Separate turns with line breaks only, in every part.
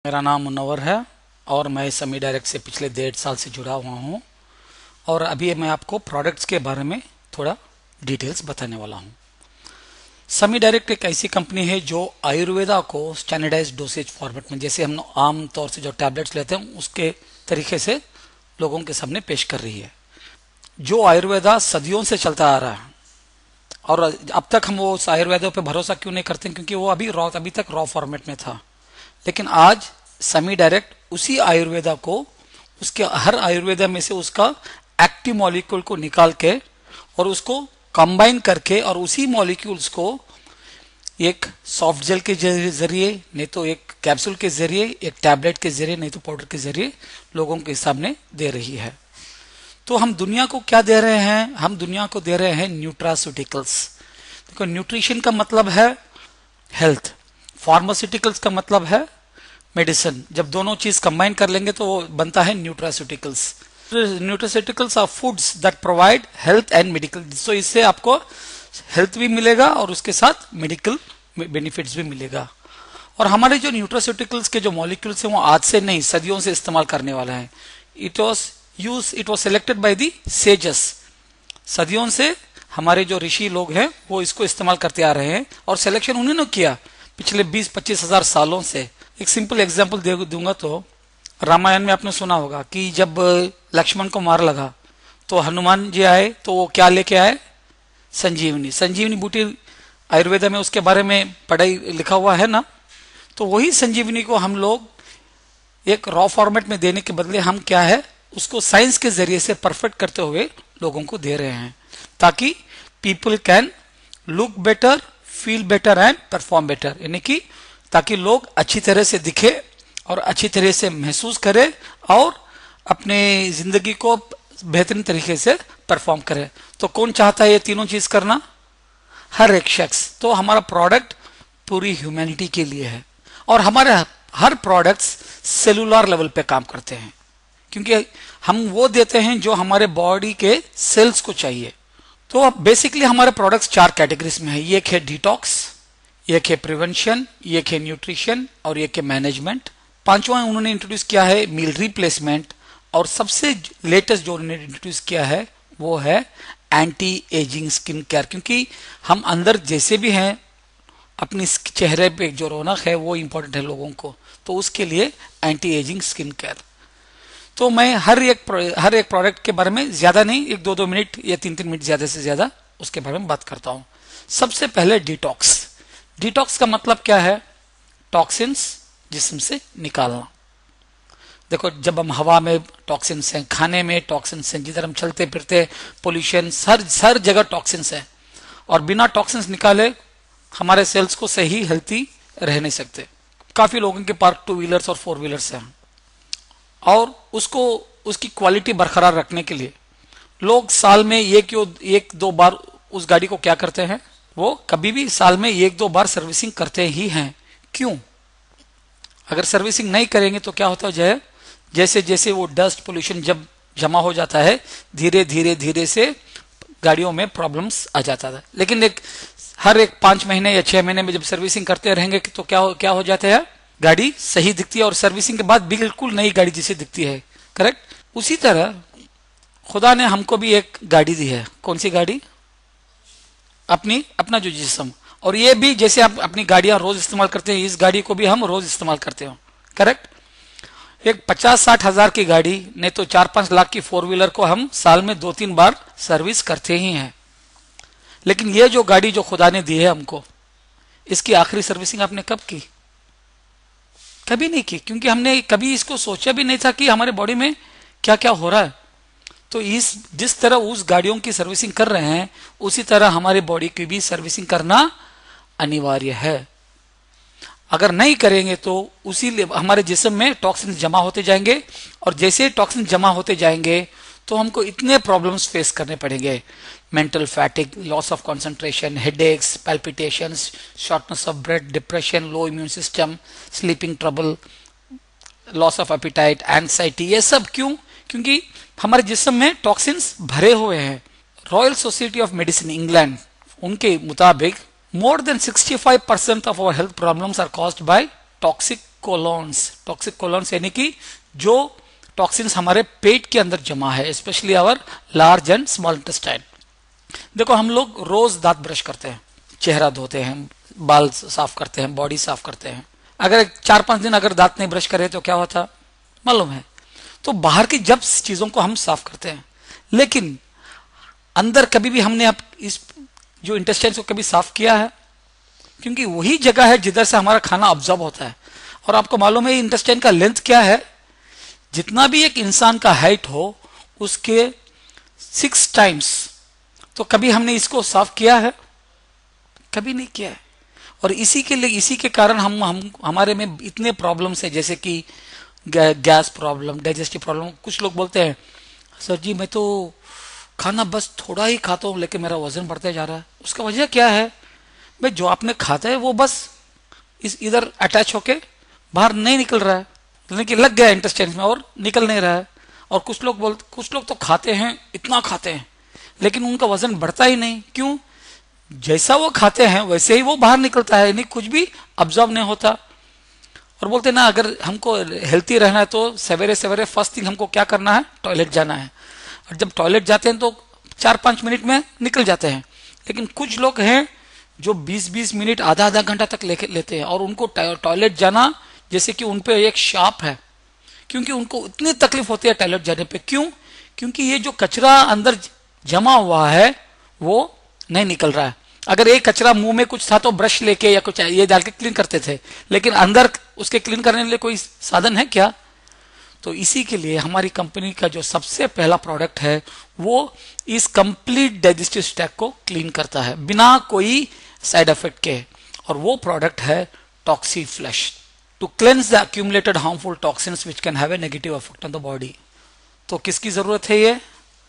मेरा नाम मुनव्वर है और मैं समी डायरेक्ट से पिछले 1.5 साल से जुड़ा हुआ हूँ। और अभी मैं आपको प्रोडक्ट्स के बारे में थोड़ा डिटेल्स बताने वाला हूँ। समी डायरेक्ट एक ऐसी कंपनी है जो आयुर्वेदा को स्टैंडर्डाइज्ड डोसेज फॉर्मेट में, जैसे हम आम तौर से जो टैबलेट्स लेते हैं उसके तरीके से लोगों के सामने पेश कर रही है। जो आयुर्वेदा सदियों से चलता आ रहा है और अब तक हम वो उस आयुर्वेदा पे भरोसा क्यों नहीं करते, क्योंकि वो अभी तक रॉ फॉर्मेट में था। लेकिन आज समी डायरेक्ट उसी आयुर्वेदा को, उसके हर आयुर्वेदा में से उसका एक्टिव मॉलिक्यूल को निकाल के और उसको कंबाइन करके और उसी मॉलिक्यूल्स को एक सॉफ्ट जेल के जरिए, नहीं तो एक कैप्सूल के जरिए, एक टैबलेट के जरिए, नहीं तो पाउडर के जरिए लोगों के सामने दे रही है। तो हम दुनिया को क्या दे रहे हैं? हम दुनिया को दे रहे हैं न्यूट्रास्यूटिकल्स। देखो, न्यूट्रिशन का मतलब है हेल्थ, फार्मास्यूटिकल्स का मतलब है मेडिसिन। जब दोनों चीज कंबाइन कर लेंगे तो वो बनता है nutraceuticals. Nutraceuticals are foods that provide health and medical. So इससे आपको हेल्थ भी मिलेगा और उसके साथ मेडिकल बेनिफिट्स भी मिलेगा। और हमारे जो न्यूट्रास्यूटिकल्स के जो मॉलिक्यूल्स हैं वो आज से नहीं, सदियों से इस्तेमाल करने वाला है। It was selected by the sages. सदियों से हमारे जो ऋषि लोग हैं वो इसको इस्तेमाल करते आ रहे हैं और सिलेक्शन उन्होंने किया पिछले 20-25 हजार सालों से। एक सिंपल एग्जांपल दूंगा तो रामायण में आपने सुना होगा कि जब लक्ष्मण को मार लगा तो हनुमान जी आए तो वो क्या लेके आए? संजीवनी बूटी आयुर्वेदा में उसके बारे में पढ़ाई लिखा हुआ है ना। तो वही संजीवनी को हम लोग एक रॉ फॉर्मेट में देने के बदले हम क्या है, उसको साइंस के जरिए से परफेक्ट करते हुए लोगों को दे रहे हैं, ताकि people can look better, feel better and perform better. यानी कि ताकि लोग अच्छी तरह से दिखे और अच्छी तरह से महसूस करे और अपने जिंदगी को बेहतरीन तरीके से परफॉर्म करे। तो कौन चाहता है ये तीनों चीज करना? हर एक शख्स। तो हमारा प्रोडक्ट पूरी ह्यूमैनिटी के लिए है और हमारे हर प्रोडक्ट्स सेलुलर लेवल पे काम करते हैं, क्योंकि हम वो देते हैं जो हमारे बॉडी के सेल्स को चाहिए। तो बेसिकली हमारे प्रोडक्ट्स 4 कैटेगरीज में है। एक है डिटॉक्स, एक है प्रिवेंशन, एक है न्यूट्रिशन और एक है मैनेजमेंट। 5वां उन्होंने इंट्रोड्यूस किया है मील रिप्लेसमेंट। और सबसे लेटेस्ट जो उन्होंने इंट्रोड्यूस किया है वो है एंटी एजिंग स्किन केयर, क्योंकि हम अंदर जैसे भी हैं अपनी चेहरे पे जो रौनक है वो इंपॉर्टेंट है लोगों को, तो उसके लिए एंटी एजिंग स्किन केयर। तो मैं हर एक प्रोडक्ट के बारे में ज्यादा नहीं, 1-2 मिनट या 3-3 मिनट ज्यादा से ज्यादा उसके बारे में बात करता हूं। सबसे पहले डिटॉक्स। डिटॉक्स का मतलब क्या है? टॉक्सिन्स जिस्म से निकालना। देखो, जब हम हवा में टॉक्सिन्स हैं, खाने में टॉक्सिन्स हैं, जिधर हम चलते फिरते पोल्यूशन, हर जगह टॉक्सिन्स हैं। और बिना टॉक्सिन्स निकाले हमारे सेल्स को सही हेल्थी रह नहीं सकते। काफी लोगों के पास 2 व्हीलर्स और 4 व्हीलर्स हैं और उसकी क्वालिटी बरकरार रखने के लिए लोग साल में 1-2 बार उस गाड़ी को क्या करते हैं? वो कभी भी साल में 1-2 बार सर्विसिंग करते ही हैं। क्यों? अगर सर्विसिंग नहीं करेंगे तो क्या होता है, जैसे जैसे वो डस्ट पोल्यूशन जब जमा हो जाता है, धीरे से गाड़ियों में प्रॉब्लम्स आ जाता है। लेकिन हर 5 महीने या 6 महीने में जब सर्विसिंग करते रहेंगे तो क्या हो जाता है? गाड़ी सही दिखती है और सर्विसिंग के बाद बिल्कुल नई गाड़ी जैसी दिखती है। करेक्ट? उसी तरह खुदा ने हमको भी एक गाड़ी दी है। कौन सी गाड़ी? अपना जो जिस्म। और ये भी जैसे आप अपनी गाड़ियां रोज इस्तेमाल करते हैं, इस गाड़ी को भी हम रोज इस्तेमाल करते हो। करेक्ट? एक 50-60 हजार की गाड़ी, नहीं तो 4-5 लाख की 4 व्हीलर को हम साल में 2-3 बार सर्विस करते ही हैं। लेकिन ये जो गाड़ी जो खुदा ने दी है हमको, इसकी आखिरी सर्विसिंग आपने कब की? कभी नहीं की, क्योंकि हमने कभी इसको सोचा भी नहीं था कि हमारे बॉडी में क्या क्या हो रहा है। तो जिस तरह उस गाड़ियों की सर्विसिंग कर रहे हैं, उसी तरह हमारे बॉडी की भी सर्विसिंग करना अनिवार्य है। अगर नहीं करेंगे तो हमारे जिस्म में टॉक्सिन जमा होते जाएंगे और जैसे टॉक्सिन जमा होते जाएंगे तो हमको इतने प्रॉब्लम्स फेस करने पड़ेंगे। Mental fatigue, loss of concentration, headaches, palpitations, shortness of breath, depression, low immune system, sleeping trouble, loss of appetite, anxiety. ये सब क्यों? क्योंकि हमारे जिस्म में टॉक्सिन्स भरे हुए हैं। Royal society of medicine England, उनके मुताबिक more than 65% of our health problems are caused by toxic कोलोन्स यानी कि जो टॉक्सिन्स हमारे पेट के अंदर जमा है, specially our large and small intestine. देखो हम लोग रोज दांत ब्रश करते हैं, चेहरा धोते हैं, बाल साफ करते हैं, बॉडी साफ करते हैं। अगर 4-5 दिन अगर दांत नहीं ब्रश करे तो क्या होता मालूम है? तो बाहर की जब चीजों को हम साफ करते हैं, लेकिन अंदर कभी भी हमने इस जो इंटेस्टाइन को कभी साफ किया है? क्योंकि वही जगह है जिधर से हमारा खाना ऑब्जॉर्ब होता है। और आपको मालूम है इंटेस्टाइन का लेंथ क्या है? जितना भी एक इंसान का हाइट हो उसके 6 टाइम्स। तो कभी हमने इसको साफ किया है? कभी नहीं किया है। और इसी के कारण हम हमारे में इतने प्रॉब्लम्स है, जैसे कि गैस प्रॉब्लम, डाइजेस्टिव प्रॉब्लम। कुछ लोग बोलते हैं सर जी मैं तो खाना बस थोड़ा ही खाता हूं लेकिन मेरा वजन बढ़ते जा रहा है। उसका वजह क्या है भाई? जो आपने खाता है वो बस इधर अटैच होके बाहर नहीं निकल रहा है, यानी कि लग गया इंटेस्टाइन में और निकल नहीं रहा है। और कुछ लोग तो खाते हैं, इतना खाते हैं, लेकिन उनका वजन बढ़ता ही नहीं। क्यों? जैसा वो खाते हैं वैसे ही वो बाहर निकलता है, यानी कुछ भी ऑब्जॉर्ब नहीं होता। और बोलते ना अगर हमको हेल्थी रहना है तो सवेरे सवेरे फर्स्ट थिंग हमको क्या करना है? टॉयलेट जाना है। और जब टॉयलेट जाते हैं तो 4-5 मिनट में निकल जाते हैं, लेकिन कुछ लोग हैं जो 20-20 मिनट आधा घंटा तक लेते हैं। और उनको टॉयलेट जाना जैसे कि उन पे एक शाप है, क्योंकि उनको इतनी तकलीफ होती है टॉयलेट जाने पे। क्यों? क्योंकि ये जो कचरा अंदर जमा हुआ है वो नहीं निकल रहा है। अगर एक कचरा मुंह में कुछ था तो ब्रश लेके या कुछ ये डाल के क्लीन करते थे, लेकिन अंदर उसके क्लीन करने के लिए कोई साधन है क्या? तो इसी के लिए हमारी कंपनी का जो सबसे पहला प्रोडक्ट है वो इस कंप्लीट डाइजेस्टिव स्टैक को क्लीन करता है बिना कोई साइड इफेक्ट के। और वो प्रोडक्ट है toxi flush, to cleanse the accumulated harmful toxins which can have a negative effect on the body. तो किसकी जरूरत है ये?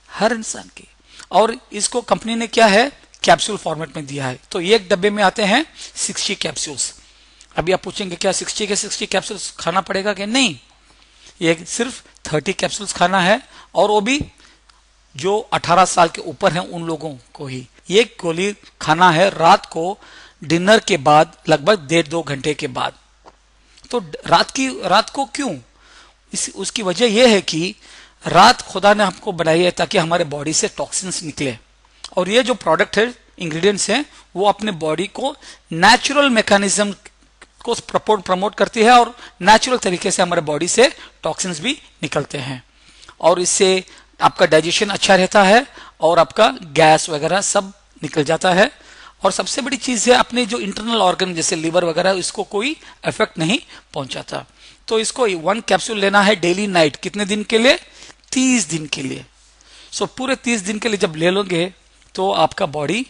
हर इंसान की। और इसको कंपनी ने क्या है? कैप्सूल फॉर्मेट में दिया है। तो एक डब्बे में आते हैं 60 कैप्सूल्स। अभी आप पूछेंगे क्या 60 के 60 कैप्सूल्स खाना पड़ेगा क्या? नहीं, ये सिर्फ 30 कैप्सूल्स खाना है, और वो भी जो 18 साल के ऊपर हैं उन लोगों को ही। ये गोली खाना है रात को डिनर के बाद, लगभग 1.5-2 घंटे के बाद। तो रात को क्यों? उसकी वजह यह है कि रात खुदा ने हमको बनाई है ताकि हमारे बॉडी से टॉक्सिन्स निकले। और ये जो प्रोडक्ट है, इंग्रेडिएंट्स हैं, वो अपने बॉडी को नेचुरल मैकेनिज्म को प्रमोट करती है और नेचुरल तरीके से हमारे बॉडी से टॉक्सिन्स भी निकलते हैं। और इससे आपका डाइजेशन अच्छा रहता है और आपका गैस वगैरह सब निकल जाता है। और सबसे बड़ी चीज है अपने जो इंटरनल ऑर्गन जैसे लीवर वगैरह, इसको कोई इफेक्ट नहीं पहुंचाता। तो इसको 1 कैप्सूल लेना है डेली नाइट। कितने दिन के लिए? 30 दिन के लिए। सो पूरे 30 दिन के लिए जब ले लोगे तो आपका बॉडी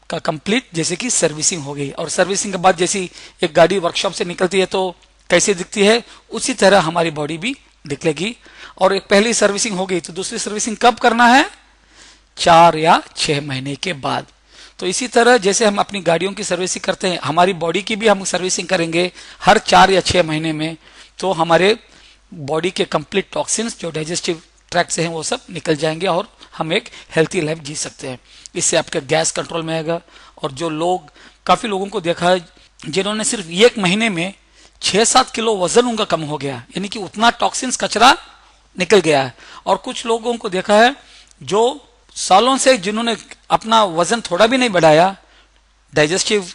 का कंप्लीट जैसे कि सर्विसिंग हो गई। और सर्विसिंग के बाद जैसी एक गाड़ी वर्कशॉप से निकलती है तो कैसे दिखती है, उसी तरह हमारी बॉडी भी निकलेगी। और एक पहली सर्विसिंग हो गई तो दूसरी सर्विसिंग कब करना है? 4 या 6 महीने के बाद। तो इसी तरह जैसे हम अपनी गाड़ियों की सर्विसिंग करते हैं, हमारी बॉडी की भी हम सर्विसिंग करेंगे हर 4 या 6 महीने में। तो हमारे बॉडी के कंप्लीट टॉक्सिन्स जो डाइजेस्टिव ट्रैक्ट से हैं वो सब निकल जाएंगे और हम एक हेल्थी लाइफ जी सकते हैं। इससे आपका गैस कंट्रोल में आएगा। और जो लोग, काफी लोगों को देखा है जिन्होंने सिर्फ 1 महीने में 6-7 किलो वजन उनका कम हो गया, यानी कि उतना टॉक्सिन्स कचरा निकल गया है। और कुछ लोगों को देखा है जो सालों से जिन्होंने अपना वजन थोड़ा भी नहीं बढ़ाया, डाइजेस्टिव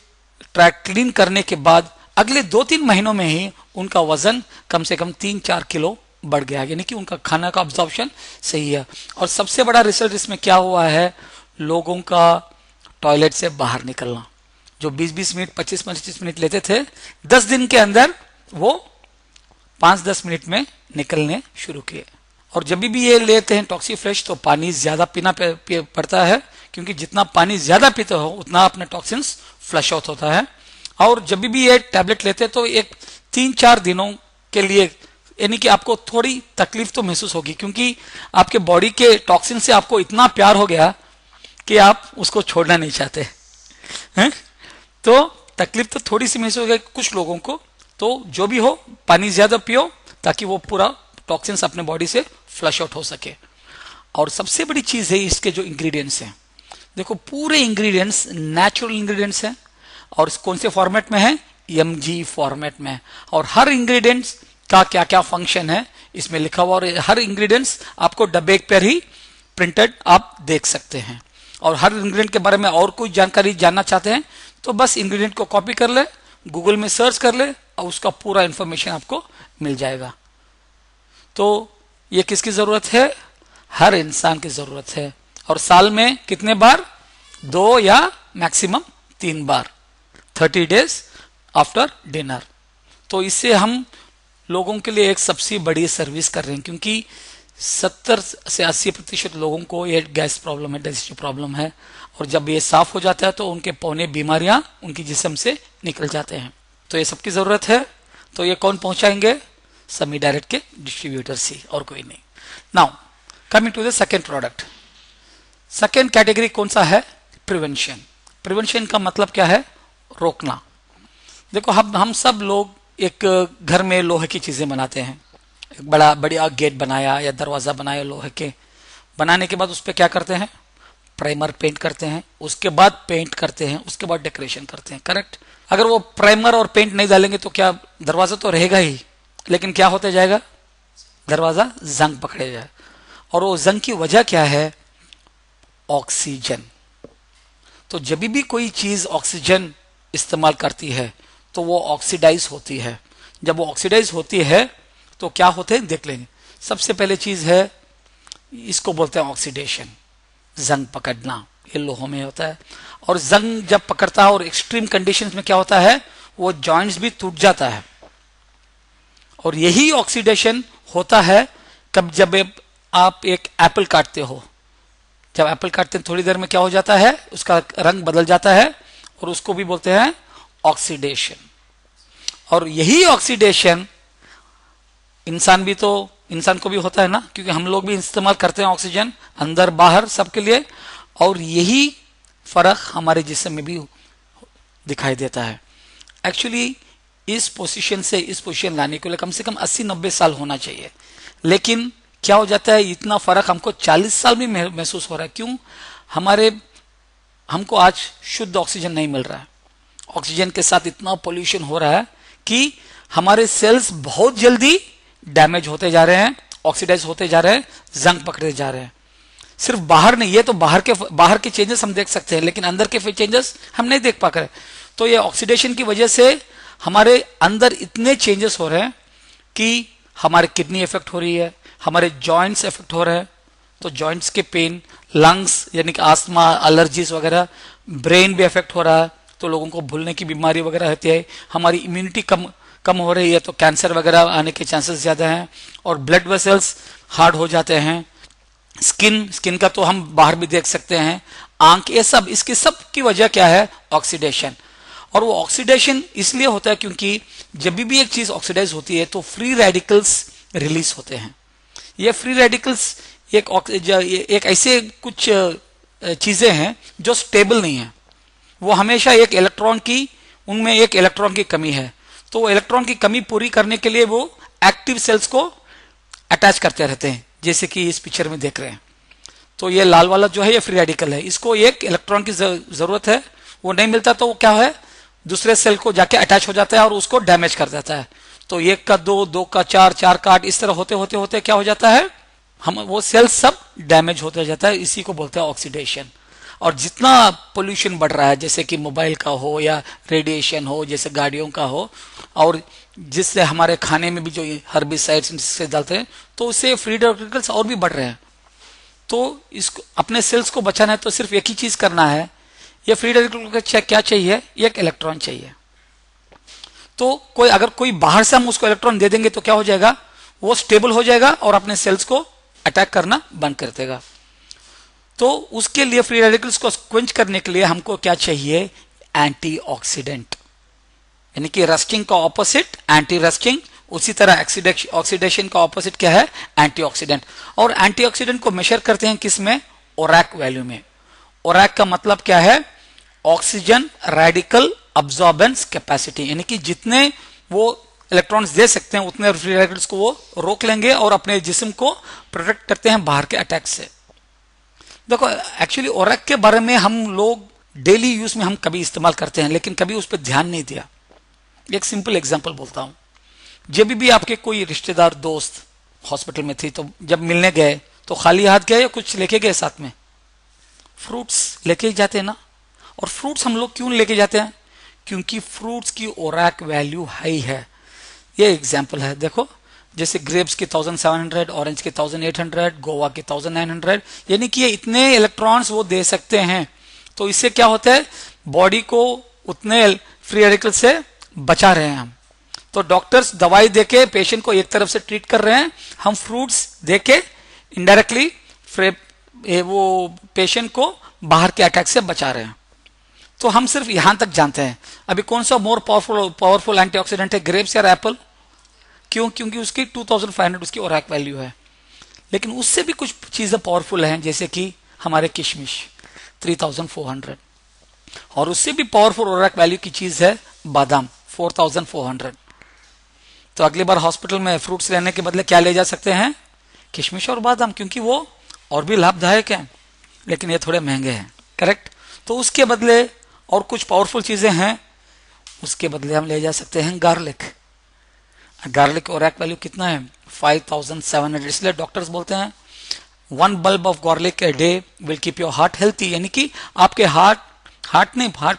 ट्रैक्ट क्लीन करने के बाद अगले 2-3 महीनों में ही उनका वजन कम से कम 3-4 किलो बढ़ गया, यानी कि उनका खाना का अब्जॉर्प्शन सही है। और सबसे बड़ा रिजल्ट इसमें क्या हुआ है? लोगों का टॉयलेट से बाहर निकलना, जो 20-20 मिनट 25-25 मिनट लेते थे, 10 दिन के अंदर वो 5-10 मिनट में निकलने शुरू किए। और जब भी ये लेते हैं टॉक्सी फ्लश तो पानी ज्यादा पीना पड़ता है, क्योंकि जितना पानी ज्यादा पीते हो उतना अपने टॉक्सिन्स फ्लश आउट होता है। और जब भी ये टैबलेट लेते हैं तो एक 3-4 दिनों के लिए, यानी कि आपको थोड़ी तकलीफ तो महसूस होगी, क्योंकि आपके बॉडी के टॉक्सिन से आपको इतना प्यार हो गया कि आप उसको छोड़ना नहीं चाहते हैं। तो तकलीफ तो थोड़ी सी महसूस होगी कुछ लोगों को। तो जो भी हो, पानी ज्यादा पियो ताकि वो पूरा टॉक्सिन्स अपने बॉडी से फ्लश आउट हो सके। और सबसे बड़ी चीज है इसके जो इंग्रेडिएंट्स हैं, देखो पूरे इंग्रेडिएंट्स नेचुरल इंग्रेडिएंट्स हैं। और कौन से फॉर्मेट में है? mg फॉर्मेट में, और हर इंग्रेडिएंट्स का क्या क्या फंक्शन है इसमें लिखा हुआ, और हर इंग्रेडिएंट्स आपको डब्बे पर ही प्रिंटेड आप देख सकते हैं। और हर इंग्रेडिएंट के बारे में और कोई जानकारी जानना चाहते हैं तो बस इंग्रेडिएंट को कॉपी कर ले, गूगल में सर्च कर ले और उसका पूरा इंफॉर्मेशन आपको मिल जाएगा। तो ये किसकी जरूरत है? हर इंसान की जरूरत है। और साल में कितने बार? 2 या मैक्सिमम 3 बार, 30 डेज आफ्टर डिनर। तो इससे हम लोगों के लिए एक सबसे बड़ी सर्विस कर रहे हैं, क्योंकि 70 से 80% लोगों को ये गैस प्रॉब्लम है, डाइजेस्टिव प्रॉब्लम है, और जब ये साफ हो जाता है तो उनके पौने बीमारियां उनकी जिस्म से निकल जाते हैं। तो ये सबकी जरूरत है। तो ये कौन पहुंचाएंगे? समी डायरेक्ट के डिस्ट्रीब्यूटर्स ही, और कोई नहीं। Now coming to the second product. Second category कौन सा है? प्रिवेंशन। प्रिवेंशन का मतलब क्या है? रोकना। देखो हम सब लोग एक घर में लोहे की चीजें बनाते हैं, एक बढ़िया गेट बनाया या दरवाजा बनाया लोहे के, बनाने के बाद उस पर क्या करते हैं? प्राइमर पेंट करते हैं, उसके बाद पेंट करते हैं, उसके बाद डेकोरेशन करते हैं, करेक्ट? अगर वो प्राइमर और पेंट नहीं डालेंगे तो क्या, दरवाजा तो रहेगा ही, लेकिन क्या होते जाएगा? दरवाजा जंग पकड़े जाए। और वो जंग की वजह क्या है? ऑक्सीजन। तो जब भी कोई चीज ऑक्सीजन इस्तेमाल करती है तो वो ऑक्सीडाइज होती है। जब वो ऑक्सीडाइज होती है तो क्या होते हैं देख लेंगे। सबसे पहले चीज है, इसको बोलते हैं ऑक्सीडेशन, जंग पकड़ना। ये लोहों में होता है, और जंग जब पकड़ता है और एक्सट्रीम कंडीशंस में क्या होता है? वो जॉइंट्स भी टूट जाता है। और यही ऑक्सीडेशन होता है कब, जब आप एक एप्पल काटते हो। जब एप्पल काटते हैं थोड़ी देर में क्या हो जाता है? उसका रंग बदल जाता है, और उसको भी बोलते हैं ऑक्सीडेशन। और यही ऑक्सीडेशन इंसान को भी होता है ना, क्योंकि हम लोग भी इस्तेमाल करते हैं ऑक्सीजन अंदर बाहर सबके लिए। और यही फर्क हमारे जिस्म में भी दिखाई देता है। एक्चुअली इस पोजीशन से इस पोजीशन लाने के लिए कम से कम 80-90 साल होना चाहिए, लेकिन क्या हो जाता है, इतना फर्क हमको 40 साल में महसूस हो रहा है। क्यों? हमको आज शुद्ध ऑक्सीजन नहीं मिल रहा है। ऑक्सीजन के साथ इतना पोल्यूशन हो रहा है कि हमारे सेल्स बहुत जल्दी डैमेज होते जा रहे हैं, ऑक्सीडाइज होते जा रहे हैं, जंग पकड़े जा रहे हैं। सिर्फ बाहर नहीं, ये तो बाहर के चेंजेस हम देख सकते हैं, लेकिन अंदर के चेंजेस हम नहीं देख पा रहे। तो ये ऑक्सीडेशन की वजह से हमारे अंदर इतने चेंजेस हो रहे हैं कि हमारे किडनी इफेक्ट हो रही है, हमारे जॉइंट्स इफेक्ट हो रहे हैं। तो जॉइंट्स के पेन, लंग्स यानी कि आस्थमा, एलर्जीज वगैरह, ब्रेन भी इफेक्ट हो रहा है, तो लोगों को भूलने की बीमारी वगैरह होती है। हमारी इम्यूनिटी कम हो रही है, तो कैंसर वगैरह आने के चांसेस ज्यादा हैं, और ब्लड वेसल्स हार्ड हो जाते हैं। स्किन का तो हम बाहर भी देख सकते हैं, आंख, ये सब, इसकी सब की वजह क्या है? ऑक्सीडेशन। और वो ऑक्सीडेशन इसलिए होता है क्योंकि जब भी एक चीज ऑक्सीडाइज होती है तो फ्री रेडिकल्स रिलीज होते हैं। ये फ्री रेडिकल्स एक ऐसे कुछ चीजें हैं जो स्टेबल नहीं है, वो हमेशा उनमें एक इलेक्ट्रॉन की कमी है। तो वो इलेक्ट्रॉन की कमी पूरी करने के लिए वो एक्टिव सेल्स को अटैच करते रहते हैं, जैसे कि इस पिक्चर में देख रहे हैं। तो ये लाल वाला जो है ये फ्री रेडिकल है, इसको एक इलेक्ट्रॉन की जरूरत है, वो नहीं मिलता तो वो क्या है? दूसरे सेल को जाके अटैच हो जाता है और उसको डैमेज कर देता है। तो 1 का 2, 2 का 4, 4 का 8, इस तरह होते होते होते क्या हो जाता है? वो सेल सब डैमेज होते जाता है। इसी को बोलते हैं ऑक्सीडेशन। और जितना पोल्यूशन बढ़ रहा है, जैसे कि मोबाइल का हो या रेडिएशन हो, जैसे गाड़ियों का हो, और जिससे हमारे खाने में भी जो हर्बिसाइड्स से डालते हैं, तो उससे फ्री रेडिकल्स और भी बढ़ रहे हैं। तो इसको अपने सेल्स को बचाना है तो सिर्फ एक ही चीज करना है, ये फ्री रेडिकल को क्या चाहिए? एक इलेक्ट्रॉन चाहिए। तो अगर कोई बाहर से हम उसको इलेक्ट्रॉन दे देंगे तो क्या हो जाएगा? वो स्टेबल हो जाएगा और अपने सेल्स को अटैक करना बंद कर देगा। तो उसके लिए फ्री रेडिकल्स को क्वेंच करने के लिए हमको क्या चाहिए? एंटीऑक्सीडेंट, यानी कि रस्टिंग का ऑपोजिट एंटी रस्टिंग। उसी तरह ऑक्सीडेशन का ऑपोजिट क्या है? एंटीऑक्सीडेंट। और एंटीऑक्सीडेंट को मेजर करते हैं किस में? ओरैक वैल्यू में। ओरैक का मतलब क्या है? ऑक्सीजन रेडिकल अब्सॉर्बेंस कैपेसिटी, यानी कि जितने वो इलेक्ट्रॉन्स दे सकते हैं उतने फ्री रेडिकल्स को वो रोक लेंगे और अपने जिस्म को प्रोटेक्ट करते हैं बाहर के अटैक से। देखो एक्चुअली ओरैक के बारे में हम लोग डेली यूज में हम कभी इस्तेमाल करते हैं, लेकिन कभी उस पर ध्यान नहीं दिया। एक सिंपल एग्जांपल बोलता हूं। जब भी आपके कोई रिश्तेदार दोस्त हॉस्पिटल में थी तो जब मिलने गए तो खाली हाथ गए या कुछ लेके गए साथ में? फ्रूट्स लेके ही जाते हैं ना। और फ्रूट्स हम लोग क्यों लेके जाते हैं? क्योंकि फ्रूट्स की ओरैक वैल्यू हाई है। ये एग्जांपल है, देखो जैसे ग्रेप्स की 1700, ऑरेंज के 1800, गोवा के 1900, यानी कि ये इतने इलेक्ट्रॉन्स वो दे सकते हैं। तो इससे क्या होता है, बॉडी को उतने फ्री रेडिकल से बचा रहे हैं हम। तो डॉक्टर्स दवाई देके पेशेंट को एक तरफ से ट्रीट कर रहे हैं, हम फ्रूट्स देके इनडायरेक्टली वो पेशेंट को बाहर के अटैक से बचा रहे हैं। तो हम सिर्फ यहां तक जानते हैं। अभी कौन सा मोर पावरफुल एंटीऑक्सीडेंट है, ग्रेप्स या एप्पल? क्यों? क्योंकि उसकी 2500 उसकी ओरैक वैल्यू है। लेकिन उससे भी कुछ चीजें पावरफुल हैं, जैसे कि हमारे किशमिश 3400, और उससे भी पावरफुल ओरैक वैल्यू की चीज है बादाम 4400। तो अगली बार हॉस्पिटल में फ्रूट्स लेने के बदले क्या ले जा सकते हैं? किशमिश और बादाम, क्योंकि वो और भी लाभदायक है, लेकिन ये थोड़े महंगे हैं। करेक्ट? तो उसके बदले और कुछ पावरफुल चीजें हैं, उसके बदले हम ले जा सकते हैं गार्लिक। गार्लिक ओरैक वैल्यू कितना है? 5700। इसलिए डॉक्टर्स बोलते हैं 1 bulb of garlic a day will keep your heart healthy, यानी कि आपके हार्ट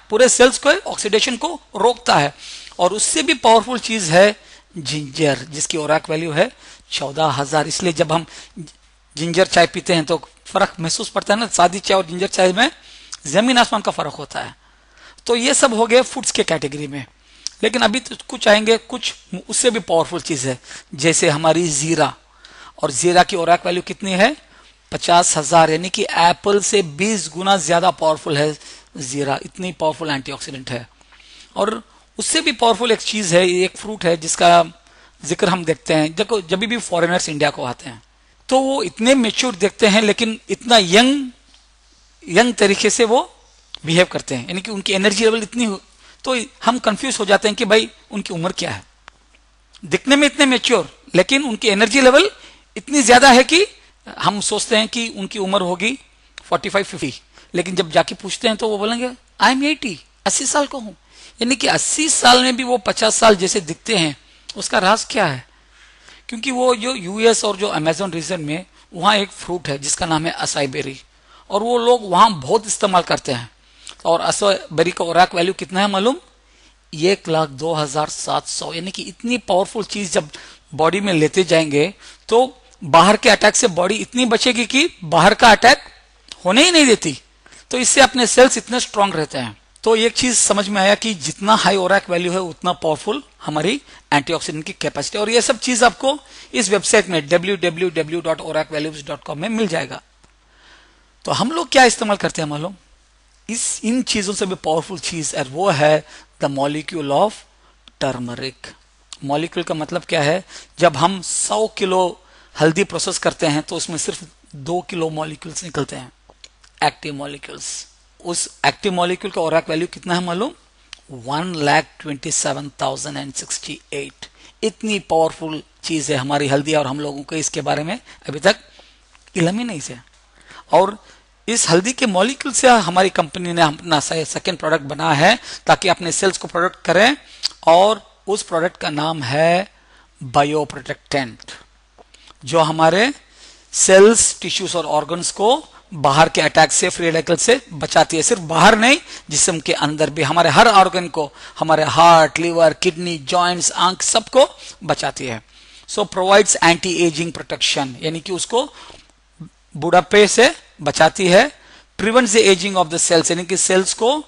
पूरे सेल्स को ऑक्सीडेशन को रोकता है। और उससे भी पावरफुल चीज है जिंजर, जिसकी ओरैक वैल्यू है 14000। इसलिए जब हम जिंजर चाय पीते हैं तो फर्क महसूस पड़ता है ना। सादी चाय और जिंजर चाय में जमीन आसमान का फर्क होता है। तो ये सब हो गए फूड्स के कैटेगरी में। लेकिन अभी तो कुछ आएंगे कुछ उससे भी पावरफुल चीज है, जैसे हमारी जीरा। और जीरा की ओरैक वैल्यू कितनी है? 50000, यानी कि एप्पल से 20 गुना ज्यादा पावरफुल है जीरा। इतनी पावरफुल एंटीऑक्सीडेंट है। और उससे भी पावरफुल एक चीज है, एक फ्रूट है जिसका जिक्र हम देखते हैं। देखो जब भी फॉरेनर्स इंडिया को आते हैं तो वो इतने मेच्योर देखते हैं, लेकिन इतना यंग तरीके से वो बिहेव करते हैं, यानी कि उनकी एनर्जी लेवल इतनी तो हम कंफ्यूज हो जाते हैं कि भाई उनकी उम्र क्या है। दिखने में इतने मेच्योर, लेकिन उनकी एनर्जी लेवल इतनी ज्यादा है कि हम सोचते हैं कि उनकी उम्र होगी 45-50, लेकिन जब जाके पूछते हैं तो वो बोलेंगे आई एम 80 साल का हूं। यानी कि 80 साल में भी वो 50 साल जैसे दिखते हैं। उसका राज क्या है? क्योंकि वो जो यूएस और जो अमेजोन रीजन में वहां एक फ्रूट है जिसका नाम है असाई बेरी, और वो लोग वहां बहुत इस्तेमाल करते हैं। और असाई बेरी का ओरैक वैल्यू कितना है मालूम? 1,02,700। यानी कि इतनी पावरफुल चीज जब बॉडी में लेते जाएंगे तो बाहर के अटैक से बॉडी इतनी बचेगी कि बाहर का अटैक होने ही नहीं देती। तो इससे अपने सेल्स इतने स्ट्रांग रहते हैं। तो एक चीज समझ में आया कि जितना हाई ओरैक वैल्यू है उतना पावरफुल हमारी एंटीऑक्सीडेंट की कैपेसिटी। और ये सब चीज आपको इस वेबसाइट में www.oracvalues.com में मिल जाएगा। तो हम लोग क्या इस्तेमाल करते हैं मालूम? इन चीजों से भी पावरफुल चीज है, वो है the molecule of turmeric. Molecule का मतलब क्या है? जब हम 100 किलो हल्दी प्रोसेस करते हैं तो उसमें सिर्फ 2 किलो मॉलिक्यूल्स निकलते हैं, एक्टिव मॉलिक्यूल्स। उस एक्टिव मॉलिक्यूल का ओरैक वैल्यू कितना है मालूम? 1,27,068। इतनी पावरफुल चीज है हमारी हल्दी, और हम लोगों को इसके बारे में अभी तक इल्म ही नहीं है। और इस हल्दी के मॉलिक्यूल से हमारी कंपनी ने अपना सेकेंड प्रोडक्ट बना है ताकि अपने सेल्स को प्रोडक्ट करें, और उस प्रोडक्ट का नाम है बायो प्रोटेक्टेंट, जो हमारे सेल्स, टिश्यूज और ऑर्गन्स को बाहर के अटैक से, फ्री रेडिकल से बचाती है। सिर्फ बाहर नहीं, जिस्म के अंदर भी हमारे हर ऑर्गन को, हमारे हार्ट, लिवर, किडनी, जॉइंट्स, आंख, सबको बचाती है। So provides anti ageing protection, यानी कि उसको बुढ़ापे से बचाती है। Prevents the ageing of the cells, यानी कि सेल्स को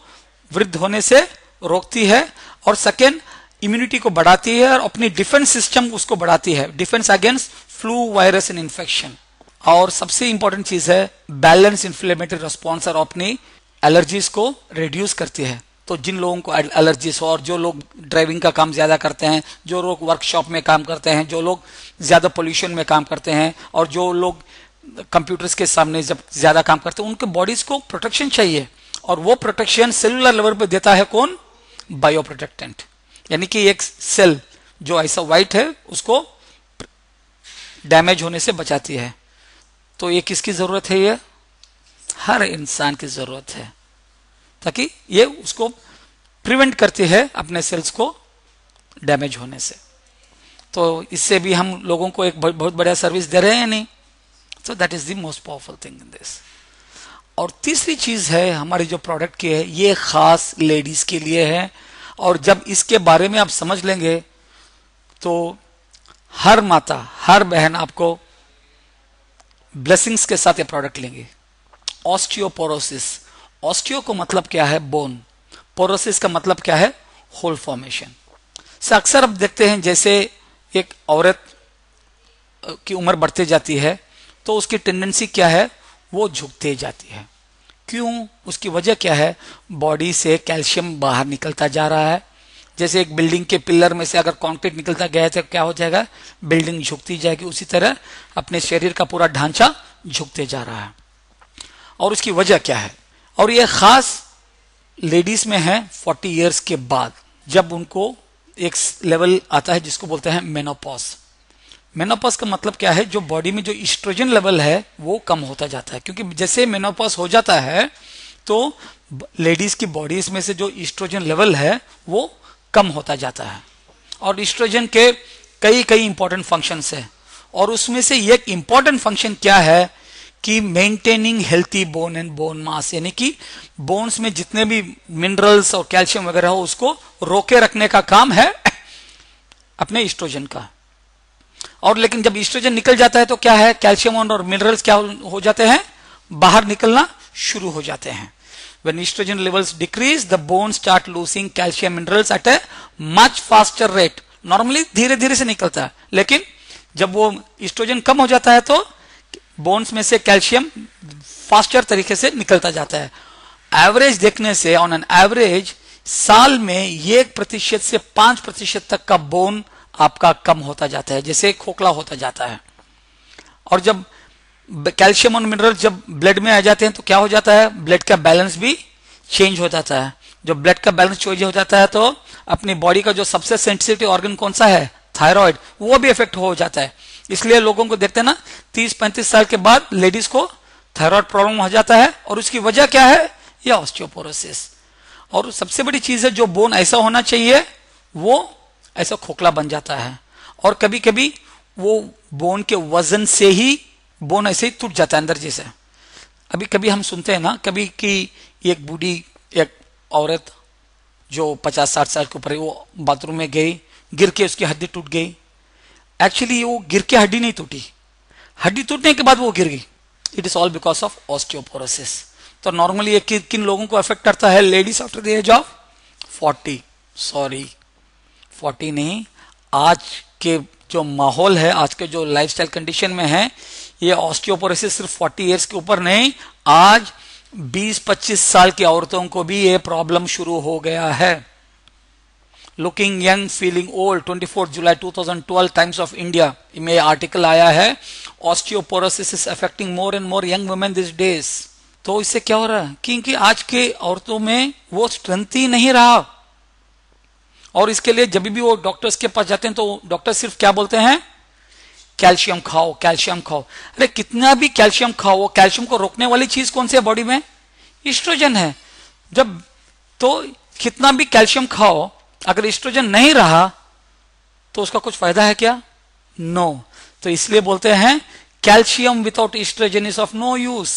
वृद्ध होने से रोकती है। और सेकेंड, इम्यूनिटी को बढ़ाती है और अपनी डिफेंस सिस्टम उसको बढ़ाती है, defence against flu, virus and infection. और सबसे इंपॉर्टेंट चीज है बैलेंस इन्फ्लेमेटरी रिस्पॉन्स, और अपनी एलर्जीज को रिड्यूस करती है। तो जिन लोगों को एलर्जीज हो, और जो लोग ड्राइविंग का काम ज्यादा करते हैं, जो लोग वर्कशॉप में काम करते हैं, जो लोग ज्यादा पोल्यूशन में काम करते हैं, और जो लोग कंप्यूटर्स के सामने जब ज्यादा काम करते हैं, उनके बॉडीज को प्रोटेक्शन चाहिए। और वो प्रोटेक्शन सेलुलर लेवल पे देता है कौन? Bio protectant. यानी कि एक सेल जो ऐसा व्हाइट है उसको डैमेज होने से बचाती है। तो ये किसकी जरूरत है? ये हर इंसान की जरूरत है, ताकि ये उसको प्रिवेंट करती है अपने सेल्स को डैमेज होने से। तो इससे भी हम लोगों को एक बहुत बढ़िया सर्विस दे रहे हैं नहीं। So that is the most powerful thing in this. और तीसरी चीज है हमारी जो प्रोडक्ट की है, ये खास लेडीज के लिए है। और जब इसके बारे में आप समझ लेंगे तो हर माता, हर बहन आपको ब्लेसिंग्स के साथ ये प्रोडक्ट लेंगे। ऑस्टियोपोरोसिस, ऑस्टियो को मतलब क्या है? बोन। पोरोसिस का मतलब क्या है? Hole formation. से अक्सर अब देखते हैं जैसे एक औरत की उम्र बढ़ती जाती है तो उसकी टेंडेंसी क्या है? वो झुकते जाती है। क्यों? उसकी वजह क्या है? बॉडी से कैल्शियम बाहर निकलता जा रहा है। जैसे एक बिल्डिंग के पिलर में से अगर कंक्रीट निकलता गया तो क्या हो जाएगा? बिल्डिंग झुकती जाएगी। उसी तरह अपने शरीर का पूरा ढांचा झुकते जा रहा है। और उसकी वजह क्या है? और ये खास लेडीज में है 40 इयर्स के बाद, जब उनको एक लेवल आता है जिसको बोलते हैं मेनोपॉज। मेनोपॉज का मतलब क्या है? जो बॉडी में जो ईस्ट्रोजन लेवल है वो कम होता जाता है। क्योंकि जैसे मेनोपॉज हो जाता है तो लेडीज की बॉडीज में से जो ईस्ट्रोजन लेवल है वो कम होता जाता है। और ईस्ट्रोजन के कई कई इंपॉर्टेंट फंक्शंस है। और उसमें से एक इंपॉर्टेंट फंक्शन क्या है कि maintaining healthy bone and bone mass, यानी कि बोन्स में जितने भी मिनरल्स और कैल्शियम वगैरह हो उसको रोके रखने का काम है अपने ईस्ट्रोजन का। और लेकिन जब ईस्ट्रोजन निकल जाता है तो क्या है? कैल्शियम और मिनरल्स क्या हो जाते हैं? बाहर निकलना शुरू हो जाते हैं। When estrogen levels decrease, the bones start losing calcium minerals at a much faster rate. Normally धीरे धीरे से निकलता है, लेकिन जब वो ईस्ट्रोजन कम हो जाता है तो बोन्स में से कैल्शियम फास्टर तरीके से निकलता जाता है। एवरेज देखने से ऑन एन एवरेज साल में 1% से 5% तक का बोन आपका कम होता जाता है, जैसे खोखला होता जाता है। और जब कैल्शियम और मिनरल जब ब्लड में आ जाते हैं तो क्या हो जाता है? ब्लड का बैलेंस भी चेंज हो जाता है। जब ब्लड का बैलेंस चेंज हो जाता है तो अपनी बॉडी का जो सबसे सेंसिटिव ऑर्गन कौन सा है? थायराइड, वो भी इफेक्ट हो जाता है। इसलिए लोगों को देखते हैं ना 30-35 साल के बाद लेडीज को थायराइड प्रॉब्लम हो जाता है। और उसकी वजह क्या है? यह ऑस्टियोपोरोसिस। और सबसे बड़ी चीज है, जो बोन ऐसा होना चाहिए वो ऐसा खोखला बन जाता है। और कभी कभी वो बोन के वजन से ही बोन ऐसे ही टूट जाता है अंदर जैसे। अभी कभी हम सुनते हैं ना कभी कि एक बूढ़ी एक औरत जो 50-60 साल के ऊपर है, वो बाथरूम में गई, गिर के उसकी हड्डी टूट गई। एक्चुअली वो गिर के हड्डी नहीं टूटी, हड्डी टूटने के बाद वो गिर गई। It is all because of osteoporosis. तो नॉर्मली ये किन लोगों को अफेक्ट करता है? Ladies after the age of 40, sorry 40 नहीं, आज के जो माहौल है, आज के जो लाइफस्टाइल कंडीशन में है, ये ऑस्टियोपोरोसिस सिर्फ 40 इयर्स के ऊपर नहीं, आज 20-25 साल की औरतों को भी ये प्रॉब्लम शुरू हो गया है। Looking young feeling old, 24 July 2012 times of India में आर्टिकल आया है, osteoporosis is affecting more and more young women this days. तो इससे क्या हो रहा है? क्योंकि आज के औरतों में वो स्ट्रेंथ ही नहीं रहा। और इसके लिए जब भी वो डॉक्टर्स के पास जाते हैं तो डॉक्टर सिर्फ क्या बोलते हैं? कैल्शियम खाओ, कैल्शियम खाओ। अरे कितना भी कैल्शियम खाओ, वो कैल्शियम को रोकने वाली चीज कौन सी है बॉडी में? ईस्ट्रोजन है। जब तो कितना भी कैल्शियम खाओ, अगर ईस्ट्रोजन नहीं रहा तो उसका कुछ फायदा है क्या? नो। तो इसलिए बोलते हैं calcium without oestrogen is of no use.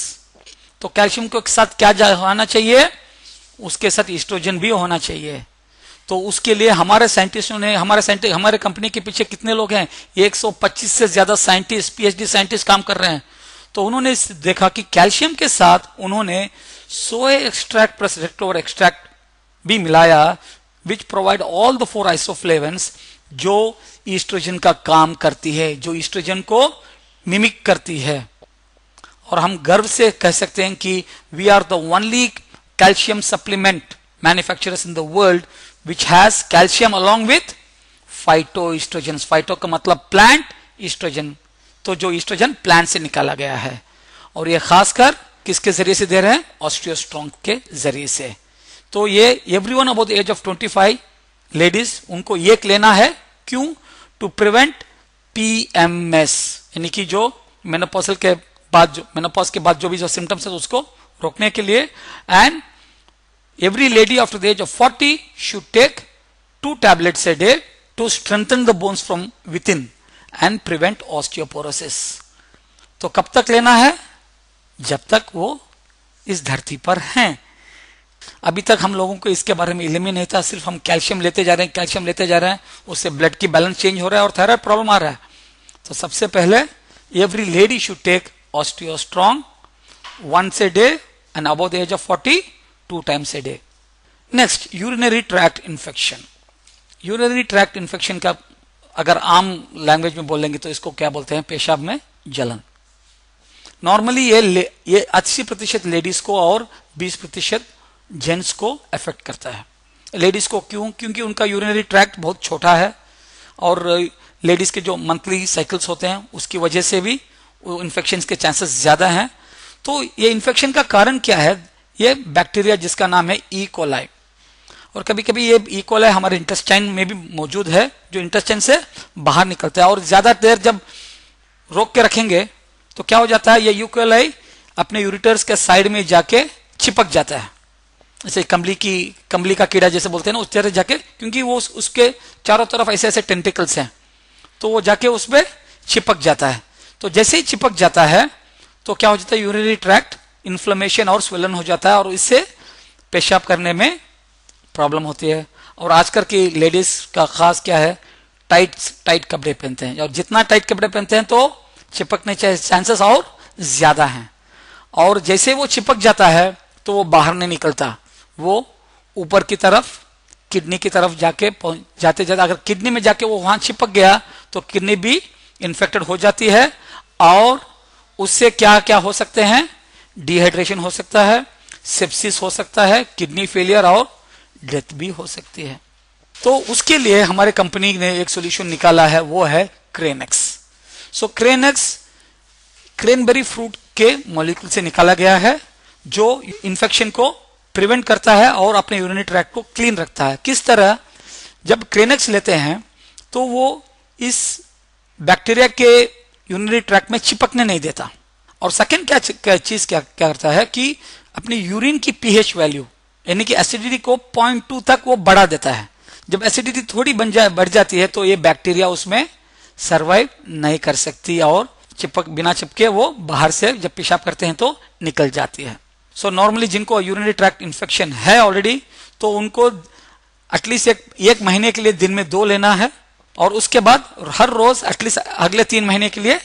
तो कैल्शियम के साथ क्या होना चाहिए? उसके साथ ईस्ट्रोजन भी होना चाहिए। तो उसके लिए हमारे साइंटिस्टों ने, हमारे कंपनी के पीछे कितने लोग हैं? 125 से ज्यादा साइंटिस्ट, पीएचडी साइंटिस्ट काम कर रहे हैं। तो उन्होंने देखा कि कैल्शियम के साथ उन्होंने सोए एक्सट्रैक्ट प्लस रेक्टोवर एक्सट्रैक्ट भी मिलाया, विच प्रोवाइड ऑल द 4 आइसोफ्लेवन्स जो ईस्ट्रोजन का काम करती है, जो ईस्ट्रोजन को मिमिक करती है। और हम गर्व से कह सकते हैं कि we are the only calcium supplement manufacturers in the world which has calcium along with phytoestrogens। Phyto का मतलब प्लांट, ईस्ट्रोजन तो जो ईस्ट्रोजन प्लांट से निकाला गया है। और ये खासकर किसके जरिए से दे रहे हैं? ऑस्टियोस्ट्रॉन्ग के जरिए से। तो ये everyone about the age of 25 ladies उनको ये लेना है। क्यों? टू प्रिवेंट PMS, यानी कि जो मेनोपॉज के बाद जो भी जो सिम्टम्स है उसको रोकने के लिए। And every lady after the age of 40 should take 2 tablets a day to strengthen the bones from within and prevent osteoporosis. तो कब तक लेना है? जब तक वो इस धरती पर हैं। अभी तक हम लोगों को इसके बारे में इल्म ही नहीं था, सिर्फ हम कैल्शियम लेते जा रहे हैं, कैल्शियम लेते जा रहे हैं, उससे ब्लड की बैलेंस चेंज हो रहा है और थायराइड प्रॉब्लम आ रहा है। तो सबसे पहले every lady should take Osteostrong once a day and above the age of 40 2 times a day. Next, urinary tract infection. Urinary tract infection का अगर आम लैंग्वेज में बोलेंगे तो इसको क्या बोलते हैं? पेशाब में जलन। नॉर्मली ये 80% लेडीज को और 20% जेंट्स को अफेक्ट करता है। लेडीज को क्यों? क्योंकि उनका यूरिनरी ट्रैक्ट बहुत छोटा है और लेडीज के जो मंथली साइकिल्स होते हैं उसकी वजह से भी इन्फेक्शन के चांसेस ज्यादा हैं। तो ये इन्फेक्शन का कारण क्या है? ये बैक्टीरिया जिसका नाम है ई कोलाई, और कभी कभी ये ई कोलाई हमारे इंटेस्टाइन में भी मौजूद है, जो इंटेस्टाइन से बाहर निकलता है। और ज्यादा देर जब रोक के रखेंगे तो क्या हो जाता है? ये ई कोलाई अपने यूरिटर्स के साइड में जाके चिपक जाता है, जैसे कंबली का कीड़ा जैसे बोलते हैं ना, उस तरह जाके, क्योंकि वो उसके चारों तरफ ऐसे ऐसे टेंटिकल्स हैं, तो वो जाके उस पर चिपक जाता है। तो जैसे ही चिपक जाता है तो क्या हो जाता है? यूरिनरी ट्रैक्ट इन्फ्लेमेशन और स्वेलन हो जाता है और इससे पेशाब करने में प्रॉब्लम होती है। और आजकल की लेडीज का खास क्या है? टाइट कपड़े पहनते हैं, और जितना टाइट कपड़े पहनते हैं तो चिपकने के चांसेस और ज्यादा हैं। और जैसे वो चिपक जाता है तो वो बाहर नहीं निकलता, वो ऊपर की तरफ किडनी की तरफ जाके जाते अगर किडनी में जाके वो वहां चिपक गया तो किडनी भी इन्फेक्टेड हो जाती है और उससे क्या क्या हो सकते हैं? डिहाइड्रेशन हो सकता है, सेप्सिस हो सकता है, किडनी फेलियर और डेथ भी हो सकती है। तो उसके लिए हमारे कंपनी ने एक सॉल्यूशन निकाला है, वो है क्रेनेक्स। सो क्रेनेक्स क्रेनबेरी फ्रूट के मॉलिक्यूल से निकाला गया है, जो इन्फेक्शन को प्रिवेंट करता है और अपने यूरिनरी ट्रैक्ट को क्लीन रखता है। किस तरह? जब क्रेनेक्स लेते हैं तो वो इस बैक्टीरिया के यूरिनरी ट्रैक्ट में चिपकने नहीं देता। और सेकंड क्या चीज क्या करता है कि अपनी यूरिन की पीएच वैल्यू यानी कि एसिडिटी को 0.2 तक वो बढ़ा देता है। जब एसिडिटी थोड़ी बढ़ जाती है तो ये बैक्टीरिया उसमें सरवाइव नहीं कर सकती और बिना चिपके वो बाहर से जब पेशाब करते हैं तो निकल जाती है। सो नॉर्मली जिनको यूरिनरी ट्रैक्ट इन्फेक्शन है ऑलरेडी, तो उनको एटलीस्ट एक महीने के लिए दिन में 2 लेना है, और उसके बाद हर रोज एटलीस्ट अगले 3 महीने के लिए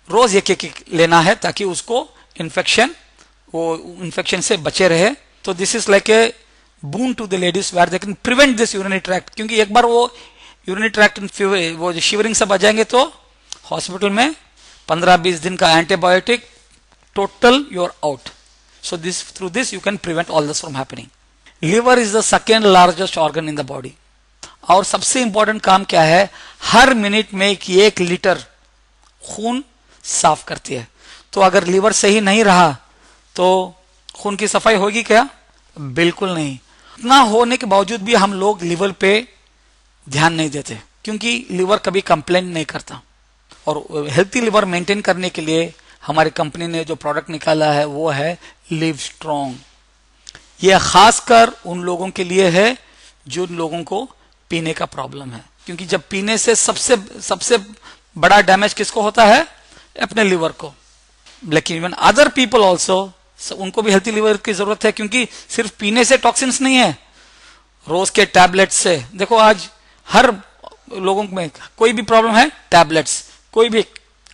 रोज एक लेना है, ताकि उसको इन्फेक्शन से बचे रहे। तो this is like a boon to the ladies where they can prevent this urinary tract, क्योंकि एक बार वो यूरिनरी ट्रैक्ट वो शिवरिंग सब आ जाएंगे तो हॉस्पिटल में 15-20 दिन का antibiotic, total you are out. So this through this you can prevent all this from happening. Liver is the second largest organ in the body, और सबसे इंपॉर्टेंट काम क्या है? हर मिनट में 1 लीटर खून साफ करती है। तो अगर लिवर सही नहीं रहा तो खून की सफाई होगी क्या? बिल्कुल नहीं। इतना होने के बावजूद भी हम लोग लिवर पे ध्यान नहीं देते, क्योंकि लिवर कभी कंप्लेंट नहीं करता। और हेल्थी लिवर मेंटेन करने के लिए हमारी कंपनी ने जो प्रोडक्ट निकाला है वो है लिव स्ट्रॉन्ग। ये खासकर उन लोगों के लिए है जो लोगों को पीने का प्रॉब्लम है, क्योंकि जब पीने से सबसे बड़ा डैमेज किसको होता है? अपने लिवर को। लेकिन इवन अदर पीपल ऑल्सो, उनको भी हेल्थी लिवर की जरूरत है, क्योंकि सिर्फ पीने से टॉक्सिन्स नहीं है, रोज के टैबलेट्स से। देखो आज हर लोगों में कोई भी प्रॉब्लम है, टैबलेट्स, कोई भी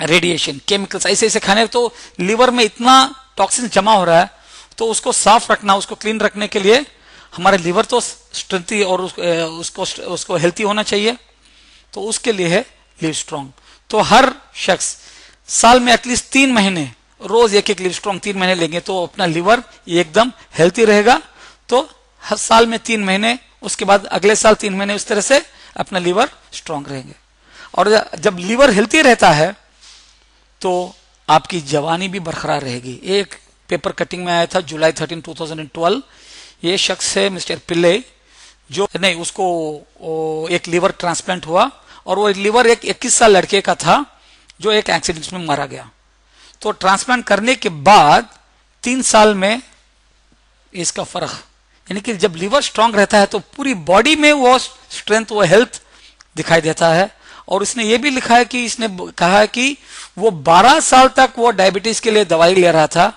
रेडिएशन, केमिकल्स ऐसे ऐसे खाने, तो लिवर में इतना टॉक्सिन जमा हो रहा है। तो उसको साफ रखना, उसको क्लीन रखने के लिए हमारे लिवर तो स्ट्रेंथी और उसको हेल्थी होना चाहिए। तो उसके लिए है लिव स्ट्रॉन्ग। तो हर शख्स साल में एटलीस्ट 3 महीने रोज एक लिव स्ट्रॉन्ग 3 महीने लेंगे तो अपना लिवर एकदम हेल्थी रहेगा। तो हर साल में 3 महीने, उसके बाद अगले साल 3 महीने, उस तरह से अपना लिवर स्ट्रॉन्ग रहेंगे। और जब लिवर हेल्थी रहता है तो आपकी जवानी भी बरकरार रहेगी। एक पेपर कटिंग में आया था जुलाई 13, 2012। ये शख्स है मिस्टर पिल्ले, जो नहीं उसको एक लिवर ट्रांसप्लांट हुआ, और वो लिवर एक 21 साल लड़के का था जो एक एक्सीडेंट में मारा गया। तो ट्रांसप्लांट करने के बाद 3 साल में इसका फर्क, यानी कि जब लिवर स्ट्रांग रहता है तो पूरी बॉडी में वो स्ट्रेंथ, वो हेल्थ दिखाई देता है। और इसने ये भी लिखा है कि इसने कहा है कि वो 12 साल तक वो डायबिटीज के लिए दवाई ले रहा था,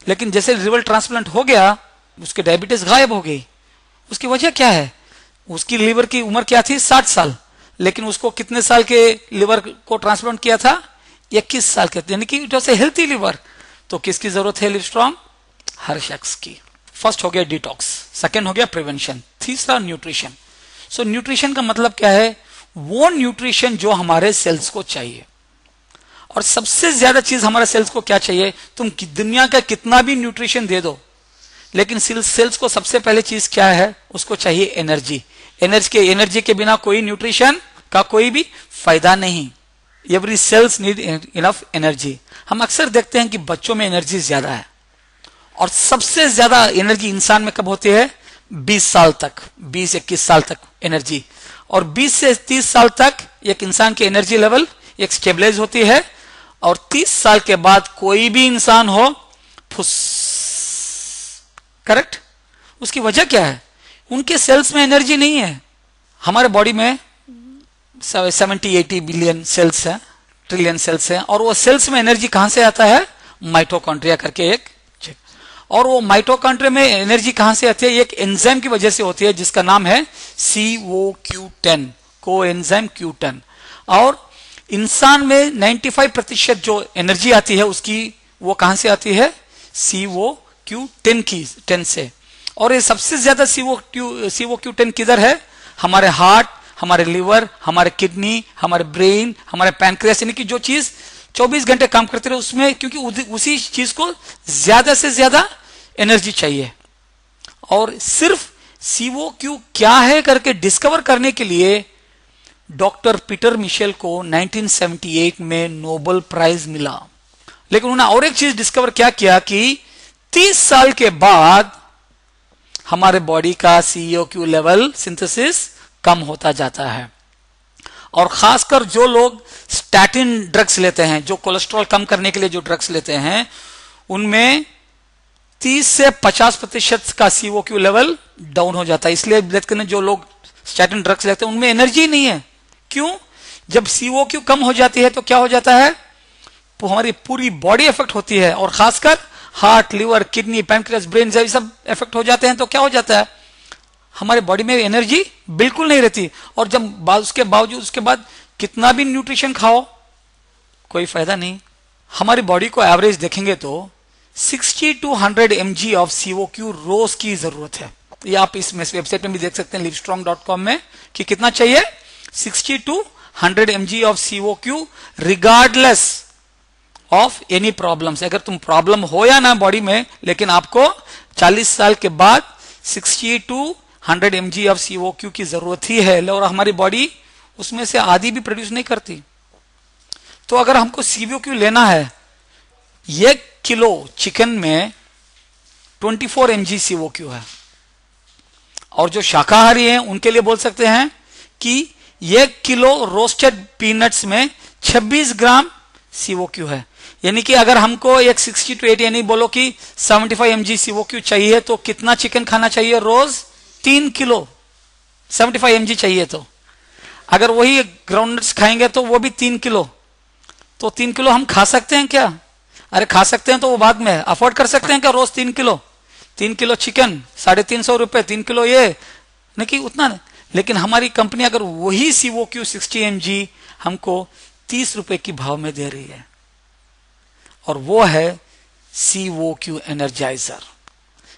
लेकिन जैसे लिवर ट्रांसप्लांट हो गया उसके डायबिटीज गायब हो गई। उसकी वजह क्या है? उसकी लिवर की उम्र क्या थी? 60 साल, लेकिन उसको कितने साल के लिवर को ट्रांसप्लांट किया था? 21 साल के, यानी कि it was a healthy liver. तो किसकी जरूरत है लिवस्ट्रॉन्ग? हर शख्स की। फर्स्ट हो गया डिटॉक्स, सेकेंड हो गया प्रिवेंशन, तीसरा न्यूट्रिशन। सो न्यूट्रिशन का मतलब क्या है? वो न्यूट्रिशन जो हमारे सेल्स को चाहिए। और सबसे ज्यादा चीज हमारे सेल्स को क्या चाहिए? तुम दुनिया का कितना भी न्यूट्रिशन दे दो, लेकिन सेल्स को सबसे पहले चीज क्या है? उसको चाहिए एनर्जी। एनर्जी के बिना कोई न्यूट्रिशन का कोई भी फायदा नहीं। Every cells need enough energy. हम अक्सर देखते हैं कि बच्चों में एनर्जी ज्यादा है, और सबसे ज्यादा एनर्जी इंसान में कब होती है? 20 साल तक, 20-21 साल तक एनर्जी। और 20 से 30 साल तक एक इंसान की एनर्जी लेवल एक स्टेबलाइज होती है, और 30 साल के बाद कोई भी इंसान हो फुस। करेक्ट? उसकी वजह क्या है? उनके सेल्स में एनर्जी नहीं है। हमारे बॉडी में 70-80 बिलियन सेल्स हैं, ट्रिलियन सेल्स हैं, और वो सेल्स में एनर्जी कहां से आता है? माइटोकॉन्ड्रिया करके एक चीज। और वो माइटोकॉन्ड्रिया में एनर्जी कहां से आती है? एक एंजाइम की वजह से होती है जिसका नाम है COQ10, कोएंजाइम Q10। और इंसान में 95% जो एनर्जी आती है उसकी वो कहां से आती है? COQ10 से। और ये सबसे ज्यादा COQ10 किधर है? हमारे हार्ट, हमारे लिवर, हमारे किडनी, हमारे ब्रेन, हमारे पैनक्रियास, यानी कि जो चीज 24 घंटे काम करते रहे उसमें, क्योंकि उसी चीज को ज्यादा से ज्यादा एनर्जी चाहिए। और सिर्फ COQ क्या है करके डिस्कवर करने के लिए डॉक्टर पीटर मिशेल को 1978 में नोबेल प्राइज मिला। लेकिन उन्होंने और एक चीज डिस्कवर क्या किया कि 30 साल के बाद हमारे बॉडी का COQ लेवल सिंथेसिस कम होता जाता है। और खासकर जो लोग स्टैटिन ड्रग्स लेते हैं, जो कोलेस्ट्रॉल कम करने के लिए जो ड्रग्स लेते हैं, उनमें 30 से 50% का COQ लेवल डाउन हो जाता है। इसलिए देखते हैं जो लोग स्टैटिन ड्रग्स लेते हैं उनमें एनर्जी नहीं है। क्यों? जब COQ कम हो जाती है तो क्या हो जाता है? तो हमारी पूरी बॉडी इफेक्ट होती है, और खासकर heart, liver, kidney, pancreas, brain जब सब इफेक्ट हो जाते हैं तो क्या हो जाता है? हमारे बॉडी में एनर्जी बिल्कुल नहीं रहती। और जब उसके बावजूद उसके बाद कितना भी न्यूट्रिशन खाओ कोई फायदा नहीं। हमारी बॉडी को एवरेज देखेंगे तो 60 to 100 mg ऑफ COQ रोज की जरूरत है। ये आप इस वेबसाइट में भी देख सकते हैं livestrong.com में कि कितना चाहिए? 60 to 100 mg of COQ regardless of any problems. अगर तुम प्रॉब्लम हो या ना बॉडी में, लेकिन आपको 40 साल के बाद 60 to 100 mg ऑफ COQ की जरूरत ही है, और हमारी बॉडी उसमें से आधी भी प्रोड्यूस नहीं करती। तो अगर हमको COQ लेना है, 1 किलो चिकन में 24 mg COQ है, और जो शाकाहारी हैं उनके लिए बोल सकते हैं कि 1 किलो रोस्टेड पीनट्स में 26 ग्राम COQ है। यानी कि अगर हमको एक 60 to 80, यानी बोलो कि 75 mg COQ चाहिए, तो कितना चिकन खाना चाहिए रोज? 3 किलो 75 mg चाहिए। तो अगर वही ग्राउंडनट्स खाएंगे तो वो भी 3 किलो। तो 3 किलो हम खा सकते हैं क्या? अरे खा सकते हैं, तो वो बाद में अफोर्ड कर सकते हैं क्या रोज 3 किलो? 3 किलो चिकन 350 रुपए, 3 किलो ये नहीं कि उतना नहीं। लेकिन हमारी कंपनी अगर वही COQ 60 mg हमको 30 रुपए की भाव में दे रही है, और वो है COQ एनर्जाइजर,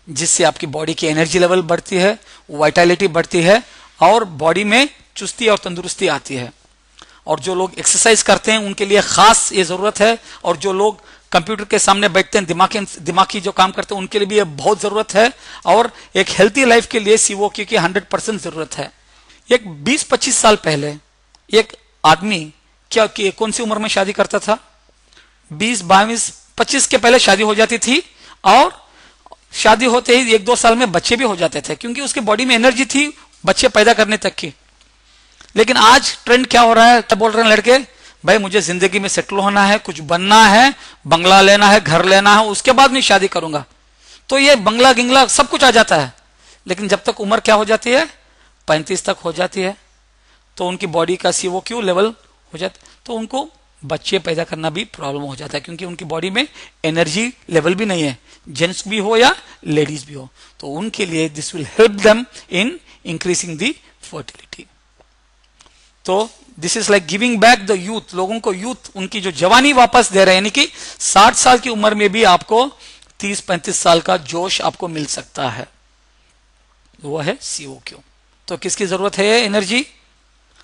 जिससे आपकी बॉडी की एनर्जी लेवल बढ़ती है, वाइटलिटी बढ़ती है, और बॉडी में चुस्ती और तंदुरुस्ती आती है। और जो लोग एक्सरसाइज करते हैं उनके लिए खास ये जरूरत है, और जो लोग कंप्यूटर के सामने बैठते हैं, दिमागी जो काम करते हैं, उनके लिए भी ये बहुत जरूरत है। और एक हेल्थी लाइफ के लिए COQ की 100% जरूरत है। एक 20-25 साल पहले एक आदमी कौन सी उम्र में शादी करता था? 20, 22, 25 के पहले शादी हो जाती थी, और शादी होते ही 1-2 साल में बच्चे भी हो जाते थे, क्योंकि उसके बॉडी में एनर्जी थी बच्चे पैदा करने तक की। लेकिन आज ट्रेंड क्या हो रहा है? तब बोल रहे हैं लड़के, भाई मुझे जिंदगी में सेटल होना है, कुछ बनना है, बंगला लेना है, घर लेना है, उसके बाद मैं शादी करूंगा। तो ये बंगला गिंगला सब कुछ आ जाता है, लेकिन जब तक उम्र क्या हो जाती है? 35 तक हो जाती है, तो उनकी बॉडी का CO2 लेवल हो जाता है, तो उनको बच्चे पैदा करना भी प्रॉब्लम हो जाता है, क्योंकि उनकी बॉडी में एनर्जी लेवल भी नहीं है, जेंट्स भी हो या लेडीज भी हो। तो उनके लिए this will help them in increasing the fertility. तो this is like giving back the youth, लोगों को यूथ, उनकी जो जवानी वापस दे रहे हैं, यानी कि 60 साल की उम्र में भी आपको 30-35 साल का जोश आपको मिल सकता है, वो है CO2। तो किसकी जरूरत है एनर्जी?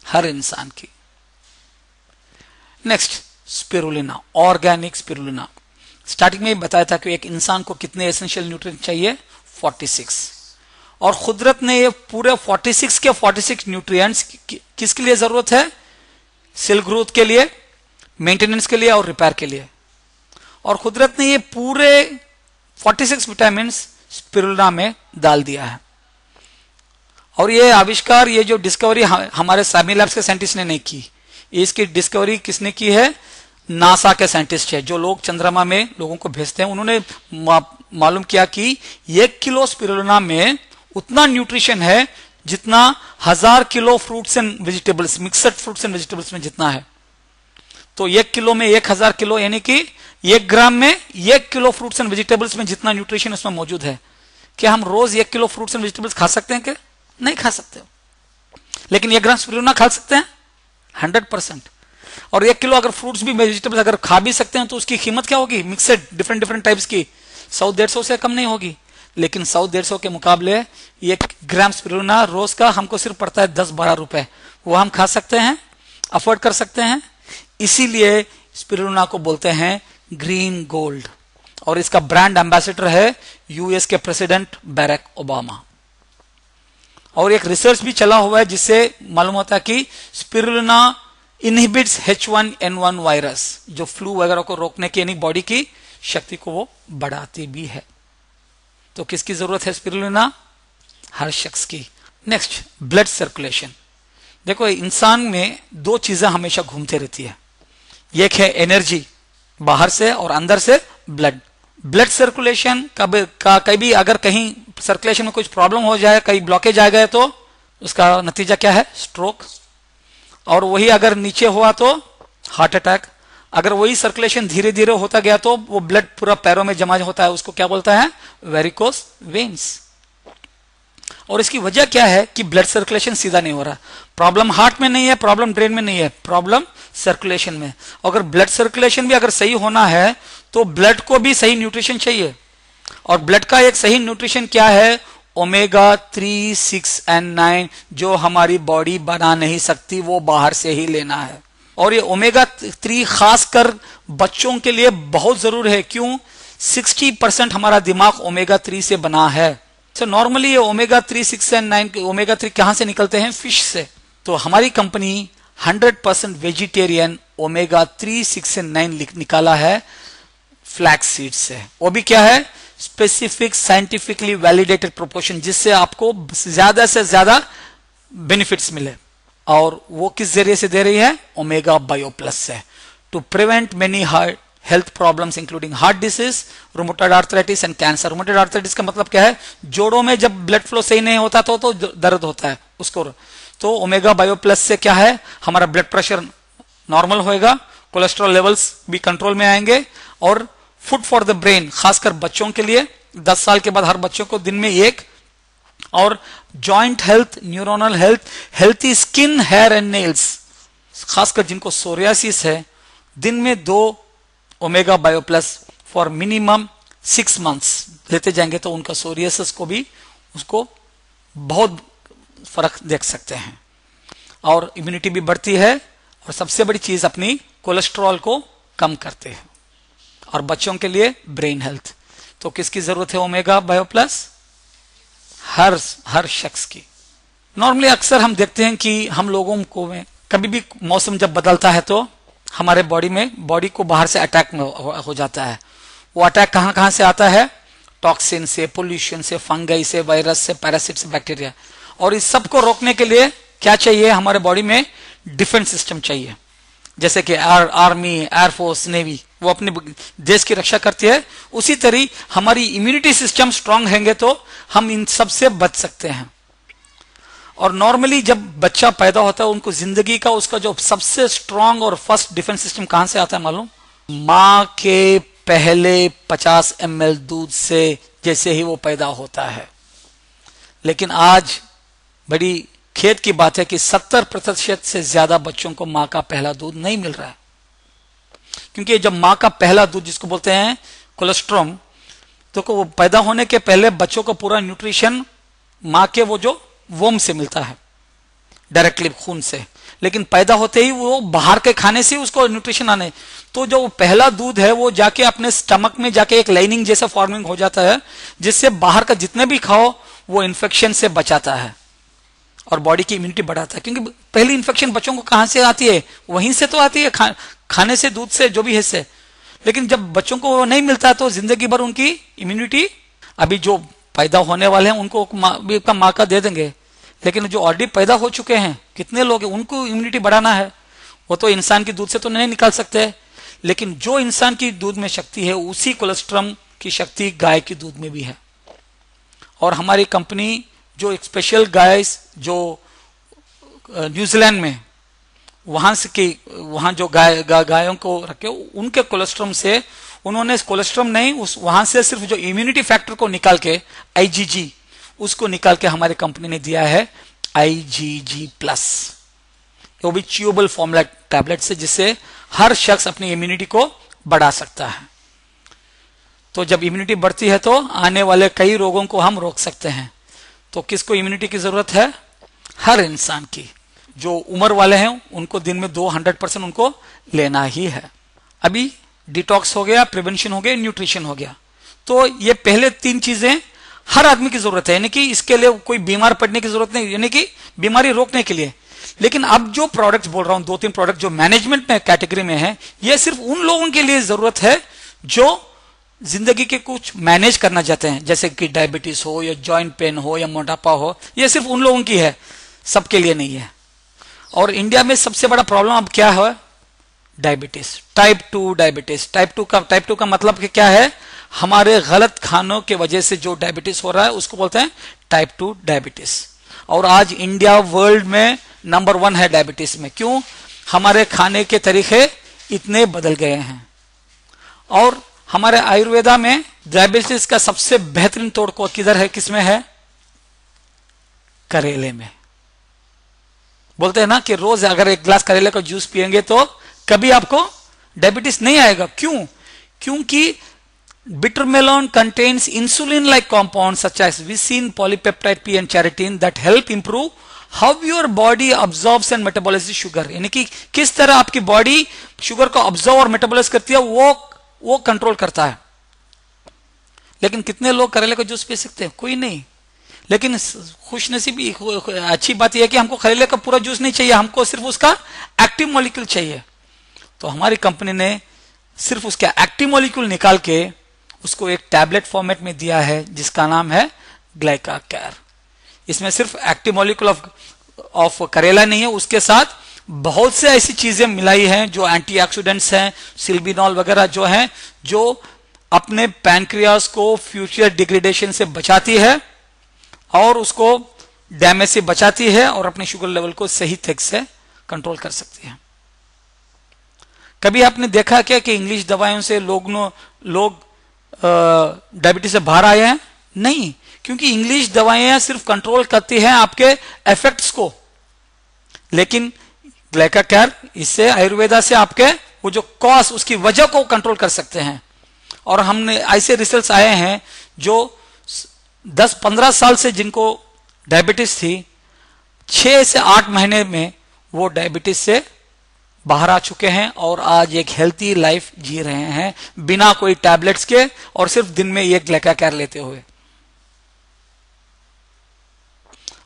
हर इंसान की। Next, spirulina, organic spirulina. Starting में ही बताया था कि एक इंसान को कितने एसेंशियल न्यूट्रिएंट चाहिए, 46, और कुदरत ने ये पूरे 46 के 46 न्यूट्रिएंट्स किसके लिए जरूरत है? सेल ग्रोथ के लिए, मेंटेनेंस के लिए और रिपेयर के लिए। और कुदरत ने ये पूरे 46 विटामिन स्पिरुलिना में डाल दिया है। और ये आविष्कार, ये जो डिस्कवरी हमारे सामी लैब्स के साइंटिस्ट ने नहीं की, इसकी डिस्कवरी किसने की है? नासा के साइंटिस्ट है, जो लोग चंद्रमा में लोगों को भेजते हैं। उन्होंने मालूम किया कि 1 किलो स्पिरुलिना में उतना न्यूट्रिशन है जितना 1000 kilo fruits and vegetables, mixed fruits and vegetables में जितना है। तो 1 किलो में 1000 किलो, यानी कि 1 ग्राम में 1 किलो फ्रूट्स एंड वेजिटेबल्स में जितना न्यूट्रिशन उसमें मौजूद है। क्या हम रोज 1 किलो फ्रूट्स एंड वेजिटेबल्स खा सकते हैं? क्या नहीं खा सकते, लेकिन 1 ग्राम स्पिरुलिना खा सकते हैं 100%। और 1 किलो अगर फ्रूट्स भी वेजिटेबल्स अगर खा भी सकते हैं तो उसकी कीमत क्या होगी? मिक्सड डिफरेंट टाइप्स की 100-150 से कम नहीं होगी। लेकिन 100-150 के मुकाबले 1 ग्राम स्पिरुलिना रोज का हमको सिर्फ पड़ता है 10-12 रुपए, वो हम खा सकते हैं, अफोर्ड कर सकते हैं। इसीलिए स्पिरुलिना को बोलते हैं ग्रीन गोल्ड, और इसका ब्रांड एम्बेसडर है US के प्रेसिडेंट बैरक ओबामा। और एक रिसर्च भी चला हुआ है जिससे मालूम होता है कि स्पिरुलिना इनहिबिट्स H1N1 वायरस, जो फ्लू वगैरह को रोकने की यानी बॉडी की शक्ति को वो बढ़ाती भी है। तो किसकी जरूरत है स्पिरुलिना? हर शख्स की। Next, blood circulation. देखो, इंसान में 2 चीजें हमेशा घूमते रहती है, एक है एनर्जी बाहर से और अंदर से ब्लड। ब्लड सर्कुलेशन कभी अगर कहीं सर्कुलेशन में कुछ प्रॉब्लम हो जाए, कहीं ब्लॉकेज आ गए, तो उसका नतीजा क्या है? स्ट्रोक। और वही अगर नीचे हुआ तो हार्ट अटैक। अगर वही सर्कुलेशन धीरे धीरे होता गया तो वो ब्लड पूरा पैरों में जमा होता है, उसको क्या बोलता है? Varicose veins. और इसकी वजह क्या है कि ब्लड सर्कुलेशन सीधा नहीं हो रहा। प्रॉब्लम हार्ट में नहीं है, प्रॉब्लम ब्रेन में नहीं है, प्रॉब्लम सर्कुलेशन में। अगर ब्लड सर्कुलेशन भी अगर सही होना है तो ब्लड को भी सही न्यूट्रिशन चाहिए। और ब्लड का एक सही न्यूट्रिशन क्या है? ओमेगा 3, 6 एंड 9, जो हमारी बॉडी बना नहीं सकती, वो बाहर से ही लेना है। और ये ओमेगा 3 खासकर बच्चों के लिए बहुत जरूरी है। क्यों? 60% हमारा दिमाग ओमेगा 3 से बना है। तो नॉर्मली ये ओमेगा 3, 6 एंड 9 ओमेगा 3 कहां से निकलते हैं? फिश से। तो हमारी कंपनी 100% वेजिटेरियन ओमेगा 3, 6 एंड 9 निकाला है फ्लैक्स सीड से। वो भी क्या है? स्पेसिफिक साइंटिफिकली वैलिडेटेड प्रोपोर्शन, जिससे आपको ज्यादा से ज्यादा बेनिफिट्स मिले। और वो किस जरिए से दे रही है? ओमेगा बायो प्लस से, to prevent many health problems including heart disease, rheumatoid arthritis and cancer. Rheumatoid arthritis का मतलब क्या है? जोड़ों में जब ब्लड फ्लो सही नहीं होता तो दर्द होता है उसको। तो ओमेगा बायो प्लस से क्या है? हमारा ब्लड प्रेशर नॉर्मल होएगा, कोलेस्ट्रॉल लेवल्स भी कंट्रोल में आएंगे। और फूड फॉर द ब्रेन, खासकर बच्चों के लिए 10 साल के बाद हर बच्चों को दिन में 1। और joint health, neuronal health, healthy skin, hair and nails, खासकर जिनको सोरियासिस है, दिन में 2 omega bio plus for minimum 6 months लेते जाएंगे तो उनका सोरियासिस को भी उसको बहुत फर्क देख सकते हैं। और इम्यूनिटी भी बढ़ती है, और सबसे बड़ी चीज अपनी कोलेस्ट्रॉल को कम करते हैं। और बच्चों के लिए ब्रेन हेल्थ। तो किसकी जरूरत है ओमेगा बायो प्लस? हर शख्स की। नॉर्मली अक्सर हम देखते हैं कि हम लोगों को में कभी भी मौसम जब बदलता है तो हमारे बॉडी को बाहर से अटैक हो जाता है। वो अटैक कहां कहां से आता है? टॉक्सिन से, पोल्यूशन से, फंगाई से, वायरस से, पैरासिट से, बैक्टीरिया। और इस सब को रोकने के लिए क्या चाहिए? हमारे बॉडी में डिफेंस सिस्टम चाहिए। जैसे कि आर्मी, एयरफोर्स, नेवी, वो अपने देश की रक्षा करती है। उसी तरह हमारी इम्यूनिटी सिस्टम स्ट्रांग रहेंगे तो हम इन सब से बच सकते हैं। और नॉर्मली जब बच्चा पैदा होता है उनको जिंदगी का उसका जो सबसे स्ट्रांग और फर्स्ट डिफेंस सिस्टम कहां से आता है मालूम? मां के पहले 50 ml दूध से जैसे ही वो पैदा होता है। लेकिन आज बड़ी खेद की बात है कि 70% से ज्यादा बच्चों को मां का पहला दूध नहीं मिल रहा है, क्योंकि जब मां का पहला दूध जिसको बोलते हैं कोलेस्ट्रॉम, तो वो पैदा होने के पहले बच्चों को पूरा न्यूट्रिशन मां के वो जो वोम से मिलता है डायरेक्टली खून से, लेकिन पैदा होते ही वो बाहर के खाने से उसको न्यूट्रिशन आने, तो जो पहला दूध है वो जाके अपने स्टमक में जाके एक लाइनिंग जैसा फॉर्मिंग हो जाता है, जिससे बाहर का जितने भी खाओ वो इन्फेक्शन से बचाता है और बॉडी की इम्यूनिटी बढ़ाता है। क्योंकि पहली इन्फेक्शन बच्चों को कहां से आती है? वहीं से तो आती है, खाने से, दूध से, जो भी हिस्से। लेकिन जब बच्चों को वो नहीं मिलता तो जिंदगी भर उनकी इम्यूनिटी, अभी जो पैदा होने वाले हैं उनको माँ का दे देंगे, लेकिन जो ऑलरेडी पैदा हो चुके हैं कितने लोग हैं उनको इम्यूनिटी बढ़ाना है, वो तो इंसान की दूध से तो नहीं निकाल सकते। लेकिन जो इंसान की दूध में शक्ति है उसी कोलेस्ट्रॉम की शक्ति गाय की दूध में भी है। और हमारी कंपनी जो एक स्पेशल गाय जो न्यूजीलैंड में वहां जो गायों को रखे उनके कोलेस्ट्रॉम से उन्होंने कोलेस्ट्रॉम नहीं उस वहां से सिर्फ जो इम्यूनिटी फैक्टर को निकाल के IgG उसको निकाल के हमारी कंपनी ने दिया है IgG+, वो भी च्यूएबल फॉर्मूला टैबलेट से, जिससे हर शख्स अपनी इम्यूनिटी को बढ़ा सकता है। तो जब इम्यूनिटी बढ़ती है तो आने वाले कई रोगों को हम रोक सकते हैं। तो किसको इम्यूनिटी की जरूरत है? हर इंसान की। जो उम्र वाले हैं उनको दिन में 200% उनको लेना ही है। अभी डिटॉक्स हो गया, प्रिवेंशन हो गया, न्यूट्रिशन हो गया। तो ये पहले 3 चीजें हर आदमी की जरूरत है, यानी कि इसके लिए कोई बीमार पड़ने की जरूरत नहीं, यानी कि बीमारी रोकने के लिए। लेकिन अब जो प्रोडक्ट्स बोल रहा हूं, 2-3 प्रोडक्ट जो मैनेजमेंट में कैटेगरी में है, ये सिर्फ उन लोगों के लिए जरूरत है जो जिंदगी के कुछ मैनेज करना चाहते हैं, जैसे कि डायबिटीज हो या जॉइंट पेन हो या मोटापा हो। ये सिर्फ उन लोगों की है, सबके लिए नहीं है। और इंडिया में सबसे बड़ा प्रॉब्लम अब क्या है? Diabetes, type 2 diabetes. Type two का मतलब क्या है? हमारे गलत खानों के वजह से जो डायबिटीज हो रहा है उसको बोलते हैं टाइप 2 डायबिटीज। और आज इंडिया वर्ल्ड में नंबर 1 है डायबिटीज में। क्यों? हमारे खाने के तरीके इतने बदल गए हैं। और हमारे आयुर्वेदा में डायबिटीज का सबसे बेहतरीन तोड़ को किधर है? किसमें है? करेले में। बोलते हैं ना कि रोज अगर 1 ग्लास करेले का जूस पिएंगे तो कभी आपको डायबिटीज नहीं आएगा। क्यों? क्योंकि bitter melon contains insulin-like compounds such as visin, polypeptide P and charotin that help improve how your body absorbs and metabolizes sugar। यानी कि किस तरह आपकी बॉडी शुगर को ऑब्जॉर्व और मेटाबोलाइज करती है वो कंट्रोल करता है। लेकिन कितने लोग करेले का जूस पी सकते हैं? कोई नहीं। लेकिन खुशनसीबी अच्छी बात यह है कि हमको करेले का पूरा जूस नहीं चाहिए, हमको सिर्फ उसका एक्टिव मॉलिक्यूल चाहिए। तो हमारी कंपनी ने सिर्फ उसका एक्टिव मॉलिक्यूल निकाल के उसको एक टैबलेट फॉर्मेट में दिया है जिसका नाम है ग्लाइका केयर। इसमें सिर्फ एक्टिव मॉलिक्यूल ऑफ करेला नहीं है, उसके साथ बहुत से ऐसी चीजें मिलाई हैं जो एंटीऑक्सीडेंट्स हैं, सिल्बिनॉल वगैरह जो हैं, जो अपने पैनक्रियास को फ्यूचर डिग्रेडेशन से बचाती है और उसको डैमेज से बचाती है और अपने शुगर लेवल को सही तरीके से कंट्रोल कर सकती है। कभी आपने देखा क्या कि इंग्लिश दवाइयों से लोग डायबिटीज से बाहर आए हैं? नहीं, क्योंकि इंग्लिश दवाइयां सिर्फ कंट्रोल करती हैं आपके इफेक्ट्स को, लेकिन ग्लाइका केयर इससे आयुर्वेदा से आपके वो जो कॉज उसकी वजह को कंट्रोल कर सकते हैं। और हमने ऐसे रिसर्च आए हैं जो 10-15 साल से जिनको डायबिटीज थी, 6 से 8 महीने में वो डायबिटीज से बाहर आ चुके हैं और आज एक हेल्थी लाइफ जी रहे हैं बिना कोई टैबलेट्स के और सिर्फ दिन में एक ग्लाइका केयर लेते हुए।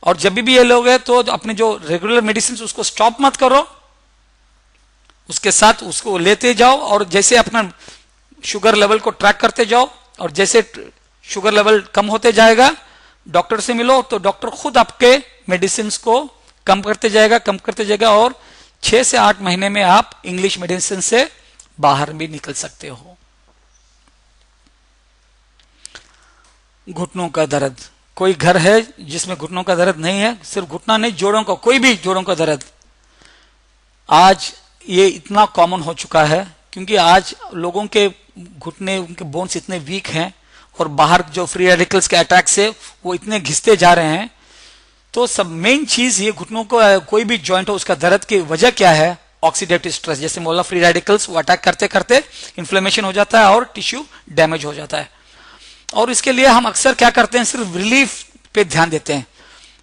और जब भी ये लोग हैं तो अपने जो रेगुलर मेडिसिन उसको स्टॉप मत करो, उसके साथ उसको लेते जाओ और जैसे अपना शुगर लेवल को ट्रैक करते जाओ और जैसे शुगर लेवल कम होते जाएगा डॉक्टर से मिलो तो डॉक्टर खुद आपके मेडिसिन को कम करते जाएगा और 6 से 8 महीने में आप इंग्लिश मेडिसिन से बाहर भी निकल सकते हो। घुटनों का दर्द, कोई घर है जिसमें घुटनों का दर्द नहीं है, सिर्फ घुटना नहीं, जोड़ों का, कोई भी जोड़ों का दर्द, आज ये इतना कॉमन हो चुका है क्योंकि आज लोगों के घुटने, उनके बोन्स इतने वीक हैं और बाहर जो फ्री रेडिकल्स के अटैक से वो इतने घिसते जा रहे हैं। तो सब मेन चीज ये घुटनों को, कोई भी जॉइंट हो उसका दर्द की वजह क्या है? Oxidative stress. जैसे बोला, फ्री रेडिकल्स वो अटैक करते करते इन्फ्लेमेशन हो जाता है और टिश्यू डैमेज हो जाता है। और इसके लिए हम अक्सर क्या करते हैं, सिर्फ रिलीफ पे ध्यान देते हैं।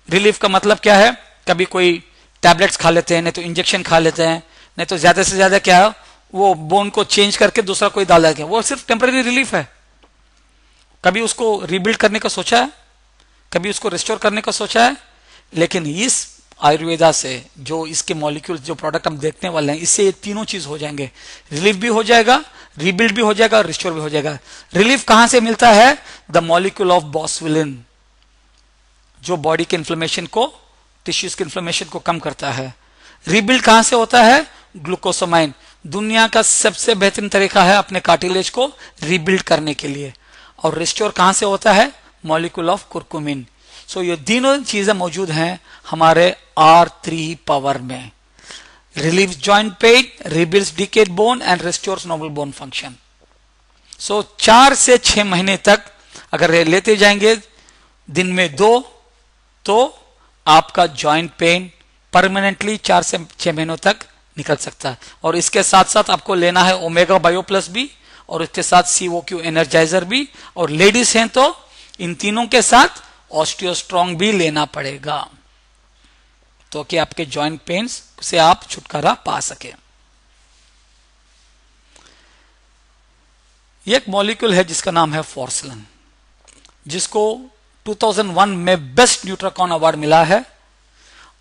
रिलीफ का मतलब क्या है? कभी कोई टैबलेट्स खा लेते हैं, नहीं तो इंजेक्शन खा लेते हैं, नहीं तो ज्यादा से ज्यादा क्या है, वो बोन को चेंज करके दूसरा कोई डाल देते हैं। वो सिर्फ टेम्पररी रिलीफ है। कभी उसको रिबिल्ड करने का सोचा है? कभी उसको रिस्टोर करने का सोचा है? लेकिन इस आयुर्वेदा से जो इसके मॉलिक्यूल, जो प्रोडक्ट हम देखने वाले हैं, इससे ये तीनों चीज हो जाएंगे। रिलीफ भी हो जाएगा, रिबिल्ड भी हो जाएगा और रिस्टोर भी हो जाएगा। रिलीफ कहां से मिलता है? द मॉलिक्यूल ऑफ बॉसविलिन, जो बॉडी के इन्फ्लेमेशन को, टिश्यूज के इन्फ्लेमेशन को कम करता है। रिबिल्ड कहां से होता है? ग्लूकोसामाइन। दुनिया का सबसे बेहतरीन तरीका है अपने कार्टिलेज को रिबिल्ड करने के लिए। और रिस्टोर कहां से होता है? Molecule of curcumin. सो ये तीनों चीजें मौजूद हैं हमारे R3 पावर में। Relieve joint pain, rebuilds decayed bone and restores normal bone function. So 4 से 6 महीने तक अगर लेते जाएंगे, दिन में 2, तो आपका जॉइंट पेन परमानेंटली 4 से 6 महीनों तक निकल सकता है। और इसके साथ साथ आपको लेना है ओमेगा बायो प्लस भी, और इसके साथ COQ एनर्जाइजर भी, और लेडीज हैं तो इन तीनों के साथ ऑस्टियोस्ट्रॉन्ग भी लेना पड़ेगा, तो कि आपके जॉइंट पेन्स से आप छुटकारा पा सके। एक मॉलिक्यूल है जिसका नाम है फॉर्सलन, जिसको 2001 में बेस्ट न्यूट्राकॉन अवार्ड मिला है,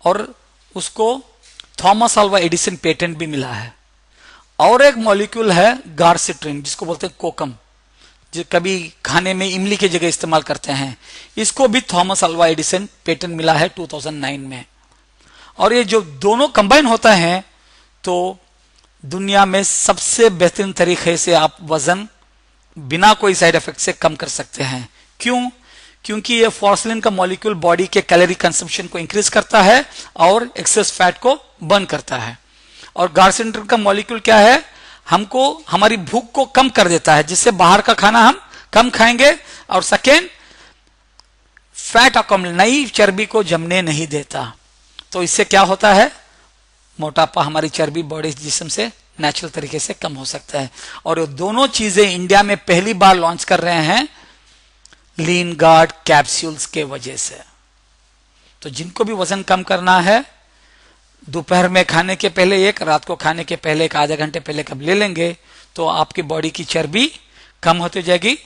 और उसको थॉमस अल्वा एडिसन पेटेंट भी मिला है। और एक मॉलिक्यूल है गार्सिट्रिन, जिसको बोलते हैं कोकम, जो कभी खाने में इमली की जगह इस्तेमाल करते हैं। इसको भी थॉमस अल्वा एडिसन पेटेंट मिला है 2009 में। और ये जो दोनों कंबाइन होता है तो दुनिया में सबसे बेहतरीन तरीके से आप वजन बिना कोई साइड इफेक्ट से कम कर सकते हैं। क्यों? क्योंकि ये फॉर्सलिन का मॉलिक्यूल बॉडी के कैलोरी कंजम्पशन को इंक्रीज करता है और एक्सेस फैट को बर्न करता है। और गार्सिट्रिन का मॉलिक्यूल क्या है? हमको हमारी भूख को कम कर देता है, जिससे बाहर का खाना हम कम खाएंगे। और सेकेंड, फैट अकोमलेट, नई चर्बी को जमने नहीं देता। तो इससे क्या होता है? मोटापा, हमारी चर्बी बॉडी जिस्म से नेचुरल तरीके से कम हो सकता है। और ये दोनों चीजें इंडिया में पहली बार लॉन्च कर रहे हैं लीन गार्ड कैप्सूल्स के वजह से। तो जिनको भी वजन कम करना है, दोपहर में खाने के पहले एक, रात को खाने के पहले एक, आधे घंटे पहले कब ले लेंगे तो आपकी बॉडी की चर्बी कम होती जाएगी।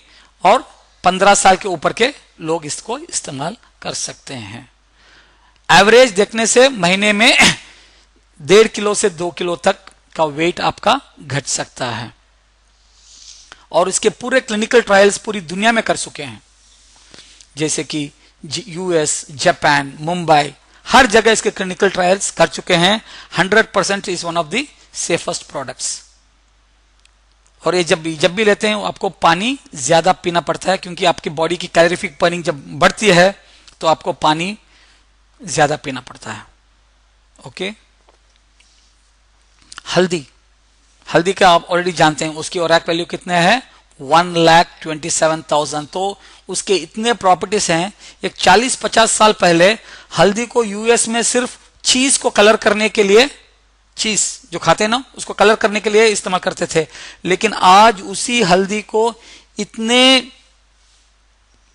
और 15 साल के ऊपर के लोग इसको इस्तेमाल कर सकते हैं। एवरेज देखने से महीने में 1.5 किलो से 2 किलो तक का वेट आपका घट सकता है। और इसके पूरे क्लिनिकल ट्रायल्स पूरी दुनिया में कर चुके हैं, जैसे कि US, जापान, मुंबई, हर जगह इसके क्लिनिकल ट्रायल्स कर चुके हैं। 100% is one of the safest products. और ये जब भी लेते हैं आपको पानी ज्यादा पीना पड़ता है, क्योंकि आपकी बॉडी की कैलोरीफिक बर्निंग जब बढ़ती है तो आपको पानी ज्यादा पीना पड़ता है। ओके। हल्दी का आप ऑलरेडी जानते हैं, उसकी ओरैक वैल्यू कितने हैं? 1,27,000। तो उसके इतने प्रॉपर्टीज हैं। एक 40-50 साल पहले हल्दी को US में सिर्फ चीज को कलर करने के लिए, चीज जो खाते हैं ना, उसको कलर करने के लिए इस्तेमाल करते थे। लेकिन आज उसी हल्दी को इतने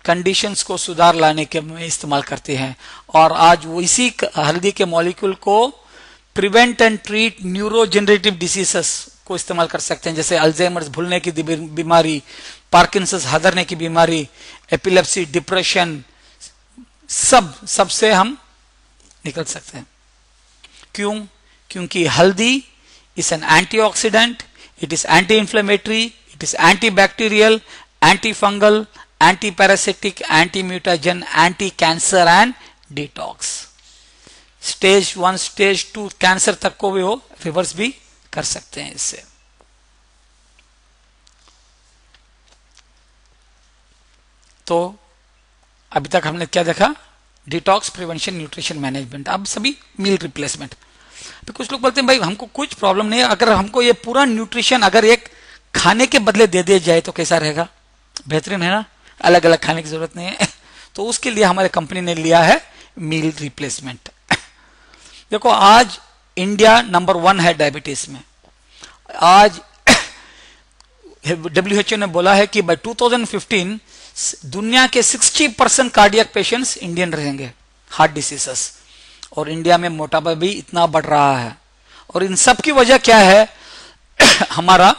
कंडीशंस को सुधार लाने के में इस्तेमाल करते हैं। और आज वो इसी हल्दी के मॉलिक्यूल को प्रिवेंट एंड ट्रीट न्यूरोजेनरेटिव डिसीजेस को इस्तेमाल कर सकते हैं, जैसे अल्जाइमर्स, भूलने की बीमारी, पार्किंसंस, हदरने की बीमारी, एपिलेप्सी, डिप्रेशन, सबसे हम निकल सकते हैं। क्यों? क्योंकि हल्दी is an antioxidant, it is anti inflammatory, it is anti bacterial, anti fungal, anti parasitic, anti mutagen, anti cancer and detox. Stage 1, stage 2 cancer तक को भी वो रिवर्स भी कर सकते हैं इससे। तो अभी तक हमने क्या देखा, डिटॉक्स, प्रिवेंशन, न्यूट्रिशन मैनेजमेंट, अब सभी मील रिप्लेसमेंट। कुछ लोग बोलते हैं भाई हमको कुछ प्रॉब्लम नहीं है, अगर हमको ये पूरा न्यूट्रिशन अगर एक खाने के बदले दे दिया जाए तो कैसा रहेगा, बेहतरीन है ना, अलग अलग खाने की जरूरत नहीं है। तो उसके लिए हमारे कंपनी ने लिया है मील रिप्लेसमेंट। देखो आज इंडिया नंबर 1 है डायबिटीज में। आज WHO ने बोला है कि बाय 2015 दुनिया के 60% कार्डियक पेशेंट्स इंडियन रहेंगे, हार्ट डिसीजेस, और इंडिया में मोटापा भी इतना बढ़ रहा है। और इन सब की वजह क्या है, हमारा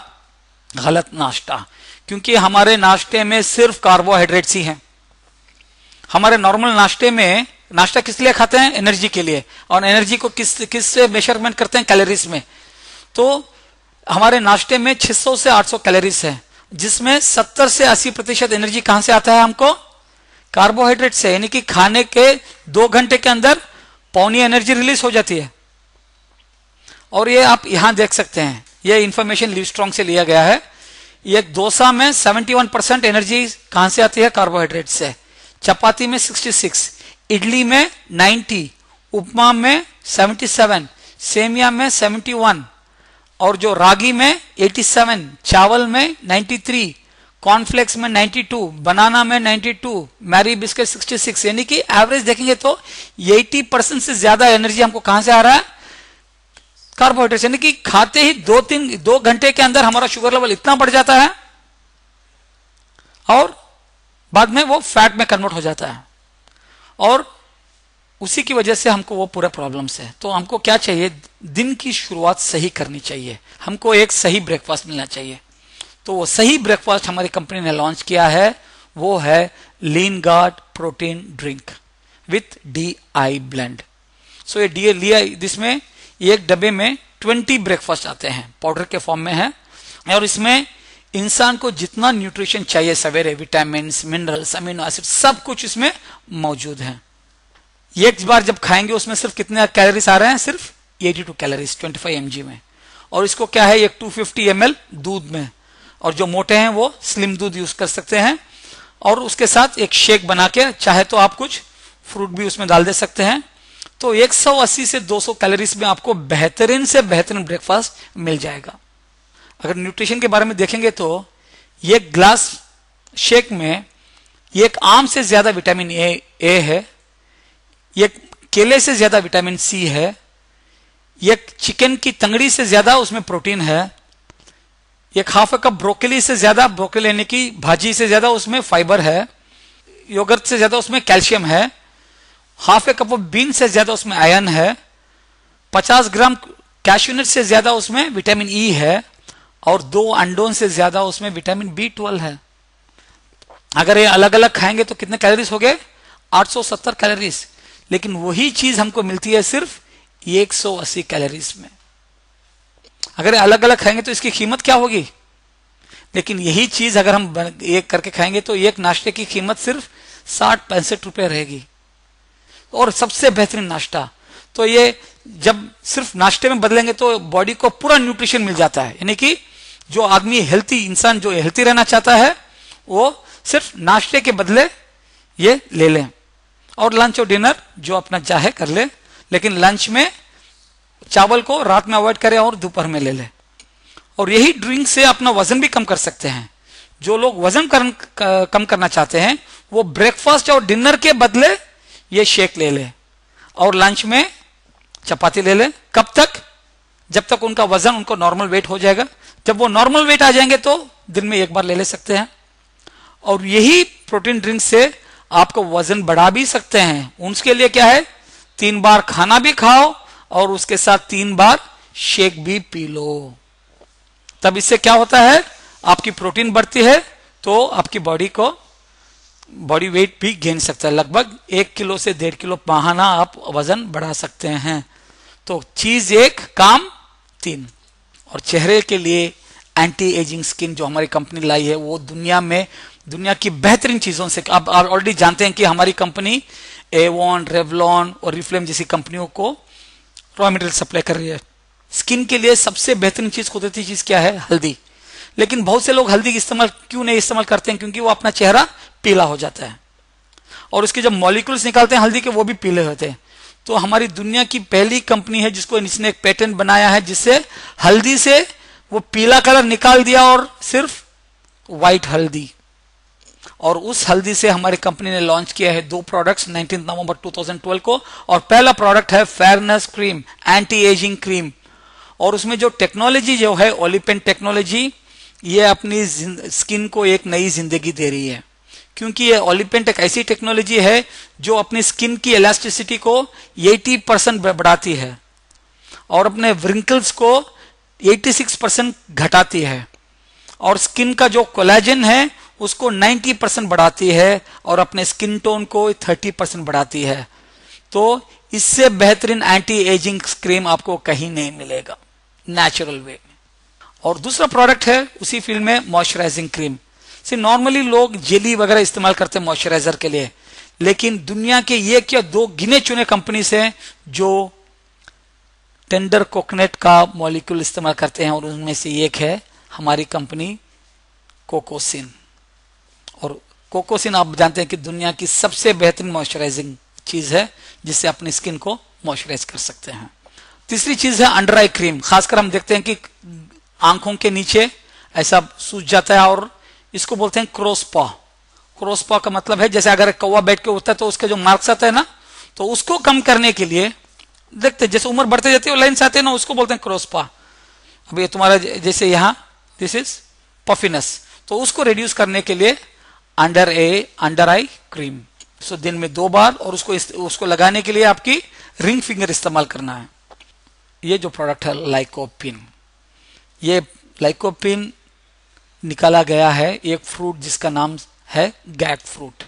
गलत नाश्ता, क्योंकि हमारे नाश्ते में सिर्फ कार्बोहाइड्रेट्स ही हैं। हमारे नॉर्मल नाश्ते में, नाश्ता किस लिए खाते हैं, एनर्जी के लिए, और एनर्जी को किस से मेजरमेंट करते हैं, कैलोरीज में। तो हमारे नाश्ते में 600 से 800 कैलोरीज है, जिसमें 70 से 80% एनर्जी कहां से आता है हमको, कार्बोहाइड्रेट से। यानी कि खाने के 2 घंटे के अंदर पौनी एनर्जी रिलीज हो जाती है। और ये आप यहां देख सकते हैं, ये इंफॉर्मेशन लिवस्ट्रॉन्ग से लिया गया है। ये डोसा में 71% एनर्जी कहां से आती है, कार्बोहाइड्रेट से। चपाती में 66, इडली में 90, उपमा में 77, सेमिया में 71, और जो रागी में 87, चावल में 93, कॉर्नफ्लेक्स में 92, बनाना में 92, मैरी बिस्किट 66। यानी कि एवरेज देखेंगे तो 80% से ज्यादा एनर्जी हमको कहां से आ रहा है, कार्बोहाइड्रेट। यानी कि खाते ही 2 घंटे के अंदर हमारा शुगर लेवल इतना बढ़ जाता है और बाद में वो फैट में कन्वर्ट हो जाता है, और उसी की वजह से हमको वो पूरा प्रॉब्लम्स है। तो हमको क्या चाहिए, दिन की शुरुआत सही करनी चाहिए, हमको एक सही ब्रेकफास्ट मिलना चाहिए। तो वो सही ब्रेकफास्ट हमारी कंपनी ने लॉन्च किया है, वो है lean guard protein drink with DI blend. So ये DI लिया, जिसमें एक डब्बे में 20 ब्रेकफास्ट आते हैं, पाउडर के फॉर्म में है, और इसमें इंसान को जितना न्यूट्रिशन चाहिए सवेरे, विटामिन, मिनरल्स, अमीनो एसिड, सब कुछ इसमें मौजूद है। एक बार जब खाएंगे उसमें सिर्फ कितने कैलोरीज आ रहे हैं, सिर्फ 82 कैलोरीज 25 mg में। और इसको क्या है, एक 250 ml दूध में, और जो मोटे हैं वो स्लिम दूध यूज कर सकते हैं। और उसके साथ एक शेक बना के, चाहे तो आप कुछ फ्रूट भी उसमें डाल दे सकते हैं। तो 180 से 200 कैलोरीज में आपको बेहतरीन से बेहतरीन ब्रेकफास्ट मिल जाएगा। अगर न्यूट्रिशन के बारे में देखेंगे तो ये ग्लास शेक में एक आम से ज्यादा विटामिन ए है, एक केले से ज्यादा विटामिन C है, एक चिकन की तंगड़ी से ज्यादा उसमें प्रोटीन है, एक हाफ कप ब्रोकली से ज्यादा, ब्रोकली यानी कि भाजी से ज्यादा उसमें फाइबर है, योगर्ट से ज्यादा उसमें कैल्शियम है, half a cup of bean से ज्यादा उसमें आयरन है, 50 ग्राम कैश्यूनट से ज्यादा उसमें विटामिन E है, और 2 अंडों से ज्यादा उसमें विटामिन B12 है। अगर ये अलग अलग खाएंगे तो कितने कैलोरीज हो गए, 870 कैलोरीज। लेकिन वही चीज हमको मिलती है सिर्फ 180 कैलोरीज में। अगर अलग अलग खाएंगे तो इसकी कीमत क्या होगी, लेकिन यही चीज अगर हम एक करके खाएंगे तो एक नाश्ते की कीमत सिर्फ 60-65 रुपए रहेगी, और सबसे बेहतरीन नाश्ता। तो ये जब सिर्फ नाश्ते में बदलेंगे तो बॉडी को पूरा न्यूट्रिशन मिल जाता है। यानी कि जो आदमी हेल्थी, इंसान जो हेल्थी रहना चाहता है, वो सिर्फ नाश्ते के बदले ये ले लें, और लंच और डिनर जो अपना चाहे कर ले, लेकिन लंच में चावल को रात में अवॉइड करें और दोपहर में ले लें। और यही ड्रिंक से अपना वजन भी कम कर सकते हैं। जो लोग वजन कम करना चाहते हैं वो ब्रेकफास्ट और डिनर के बदले ये शेक ले ले, और लंच में चपाती ले ले। कब तक, जब तक उनका वजन, उनको नॉर्मल वेट हो जाएगा। जब वो नॉर्मल वेट आ जाएंगे तो दिन में एक बार ले सकते हैं। और यही प्रोटीन ड्रिंक से आपको वजन बढ़ा भी सकते हैं। उसके लिए क्या है, 3 बार खाना भी खाओ और उसके साथ 3 बार शेक भी पी लो। तब इससे क्या होता है, आपकी प्रोटीन बढ़ती है तो आपकी बॉडी वेट भी गेन सकता है। लगभग 1 किलो से 1.5 किलो माहाना आप वजन बढ़ा सकते हैं। तो चीज 1, काम 3। और चेहरे के लिए एंटी एजिंग स्किन जो हमारी कंपनी लाई है, वो दुनिया की बेहतरीन चीजों से, आप ऑलरेडी जानते हैं कि हमारी कंपनी एवॉन, रेवलॉन और रिफ्लेम जैसी कंपनियों को रॉ मटेरियल सप्लाई कर रही है। स्किन के लिए सबसे बेहतरीन चीज, कुदरती चीज क्या है, हल्दी। लेकिन बहुत से लोग हल्दी इस्तेमाल क्यों नहीं इस्तेमाल करते हैं, क्योंकि वो अपना चेहरा पीला हो जाता है। और उसके जब मॉलिक्यूल्स निकालते हैं हल्दी के वो भी पीले होते हैं। तो हमारी दुनिया की पहली कंपनी है जिसको इसने एक पेटेंट बनाया है जिससे हल्दी से वो पीला कलर निकाल दिया और सिर्फ व्हाइट हल्दी। और उस हल्दी से हमारी कंपनी ने लॉन्च किया है 2 प्रोडक्ट्स 19 नवंबर 2012 को। और पहला प्रोडक्ट है fairness cream, anti ageing cream. और उसमें जो टेक्नोलॉजी जो है ओलिपेंट टेक्नोलॉजी, ये अपनी स्किन को एक नई जिंदगी दे रही है, क्योंकि ये ओलिपेंट एक ऐसी टेक्नोलॉजी है जो अपनी स्किन की इलास्टिसिटी को 80% बढ़ाती है और अपने व्रिंकल्स को 86% घटाती है और स्किन का जो कोलेजन है उसको 90% बढ़ाती है और अपने स्किन टोन को 30% बढ़ाती है। तो इससे बेहतरीन एंटी एजिंग क्रीम आपको कहीं नहीं मिलेगा नेचुरल वे में। और दूसरा प्रोडक्ट है उसी फील्ड में मॉइस्चराइजिंग क्रीम। नॉर्मली लोग जेली वगैरह इस्तेमाल करते हैं मॉइस्चराइजर के लिए, लेकिन दुनिया के ये क्या 2 गिने चुने कंपनीज हैं जो टेंडर कोकोनट का मॉलिक्यूल इस्तेमाल करते हैं और उनमें से एक है हमारी कंपनी कोकोसिन। और कोकोसिन आप जानते हैं कि दुनिया की सबसे बेहतरीन मॉइस्चराइजिंग चीज है जिससे अपनी स्किन को मॉइस्चराइज कर सकते हैं। तीसरी चीज है अंडर आई क्रीम। खासकर हम देखते हैं कि आंखों के नीचे ऐसा सूज जाता है और इसको बोलते हैं क्रॉसपॉ। क्रॉसपॉ का मतलब है जैसे अगर कौवा बैठ के उठता है तो उसके जो मार्क्स आते हैं ना, तो उसको कम करने के लिए देखते हैं जैसे उम्र बढ़ते जाती है लाइन से आते हैं ना, उसको बोलते हैं क्रॉसपॉ। अब ये तुम्हारा जैसे यहाँ दिस इज पफिनेस, तो उसको रिड्यूस करने के लिए अंडर आई क्रीम। सो दिन में 2 बार और उसको लगाने के लिए आपकी रिंग फिंगर इस्तेमाल करना है। ये जो प्रोडक्ट है लाइकोपिन, ये लाइकोपिन निकाला गया है एक फ्रूट जिसका नाम है गैक फ्रूट,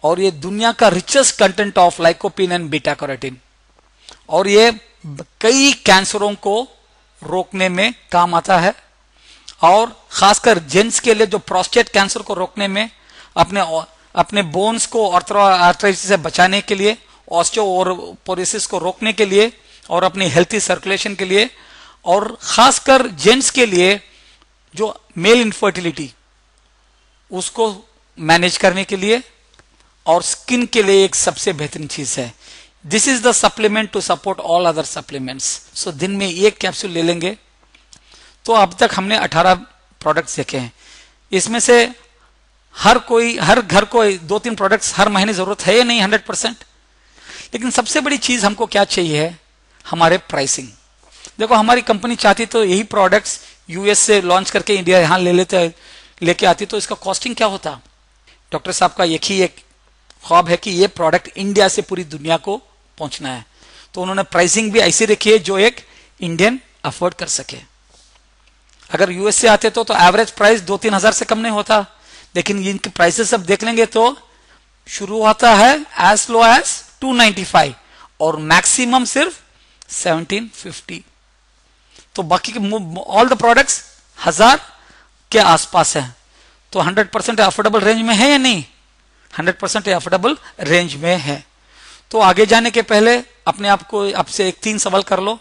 और ये दुनिया का richest content of lycopene and beta carotene, और ये कई कैंसरों को रोकने में काम आता है। और खासकर जेंट्स के लिए जो प्रोस्टेट कैंसर को रोकने में, अपने बोन्स को आर्थराइटिस से बचाने के लिए, ऑस्टियोपोरोसिस को रोकने के लिए और अपनी हेल्थी सर्कुलेशन के लिए, और खासकर जेंट्स के लिए जो मेल इनफर्टिलिटी उसको मैनेज करने के लिए, और स्किन के लिए एक सबसे बेहतरीन चीज है। This is the supplement to support all other supplements. So दिन में 1 कैप्सूल ले लेंगे। तो अब तक हमने 18 प्रोडक्ट्स देखे हैं। इसमें से हर घर को 2-3 प्रोडक्ट्स हर महीने जरूरत है या नहीं 100%। लेकिन सबसे बड़ी चीज हमको क्या चाहिए है, हमारे प्राइसिंग। देखो हमारी कंपनी चाहती तो यही प्रोडक्ट्स यूएस से लॉन्च करके इंडिया यहां लेके आती, तो इसका कॉस्टिंग क्या होता। डॉक्टर साहब का एक ख्वाब है कि ये प्रोडक्ट इंडिया से पूरी दुनिया को पहुंचना है, तो उन्होंने प्राइसिंग भी ऐसी रखी है जो एक इंडियन अफोर्ड कर सके। अगर यूएस से आते तो एवरेज प्राइस 2-3 हजार से कम नहीं होता, लेकिन इनके प्राइसेस सब देख लेंगे तो शुरू होता है एज लो एज 295 और मैक्सिमम सिर्फ 1750। तो बाकी के ऑल द प्रोडक्ट्स 1000 के आसपास है। तो 100% अफोर्डेबल रेंज में है या नहीं? 100% अफोर्डेबल रेंज में है। तो आगे जाने के पहले अपने आप को आपसे 3 सवाल कर लो,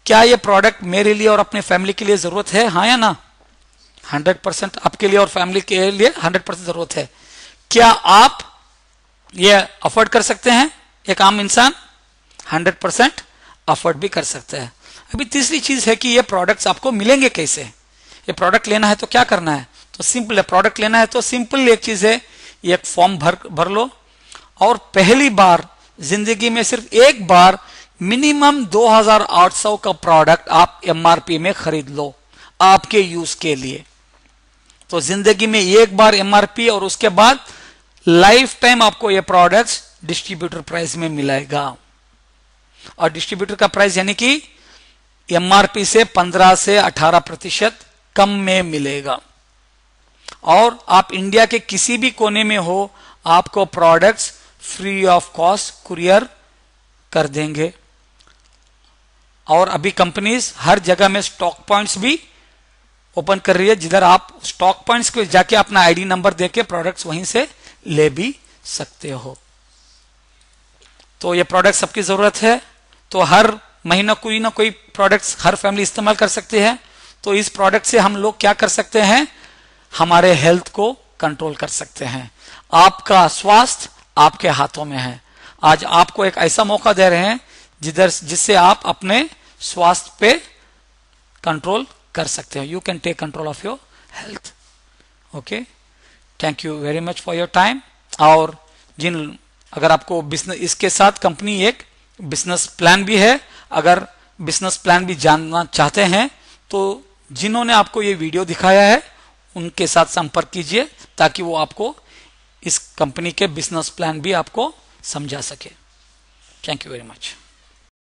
क्या ये प्रोडक्ट मेरे लिए और अपने फैमिली के लिए जरूरत है, हाँ या ना? 100% आपके लिए और फैमिली के लिए 100% जरूरत है। क्या आप ये अफोर्ड कर सकते हैं? एक आम इंसान 100% अफोर्ड भी कर सकता है। अभी तीसरी चीज है कि ये प्रोडक्ट्स आपको मिलेंगे कैसे। ये प्रोडक्ट लेना है तो क्या करना है? तो सिंपल है, प्रोडक्ट लेना है तो सिंपल एक चीज है, एक फॉर्म भर लो और पहली बार जिंदगी में सिर्फ एक बार मिनिमम 2800 का प्रोडक्ट आप एमआरपी में खरीद लो आपके यूज के लिए। तो जिंदगी में एक बार एमआरपी और उसके बाद लाइफ टाइम आपको ये प्रोडक्ट्स डिस्ट्रीब्यूटर प्राइस में मिलेगा। और डिस्ट्रीब्यूटर का प्राइस यानी कि एमआरपी से 15 से 18% कम में मिलेगा। और आप इंडिया के किसी भी कोने में हो, आपको products free of cost courier कर देंगे। और अभी कंपनीज हर जगह में स्टॉक पॉइंट्स भी ओपन कर रही है, जिधर आप स्टॉक पॉइंट्स को जाके अपना आईडी नंबर देके प्रोडक्ट्स वहीं से ले भी सकते हो। तो ये प्रोडक्ट सबकी जरूरत है, तो हर महीना कोई ना कोई प्रोडक्ट्स हर फैमिली इस्तेमाल कर सकते हैं। तो इस प्रोडक्ट से हम लोग क्या कर सकते हैं, हमारे हेल्थ को कंट्रोल कर सकते हैं। आपका स्वास्थ्य आपके हाथों में है। आज आपको एक ऐसा मौका दे रहे हैं जिससे आप अपने स्वास्थ्य पे कंट्रोल कर सकते हो। You can take control of your health. Okay, thank you very much for your time. और अगर आपको बिजनेस, इसके साथ कंपनी एक बिजनेस प्लान भी है, अगर बिजनेस प्लान भी जानना चाहते हैं तो जिन्होंने आपको ये वीडियो दिखाया है उनके साथ संपर्क कीजिए ताकि वो आपको इस कंपनी के बिजनेस प्लान भी आपको समझा सके। Thank you very much.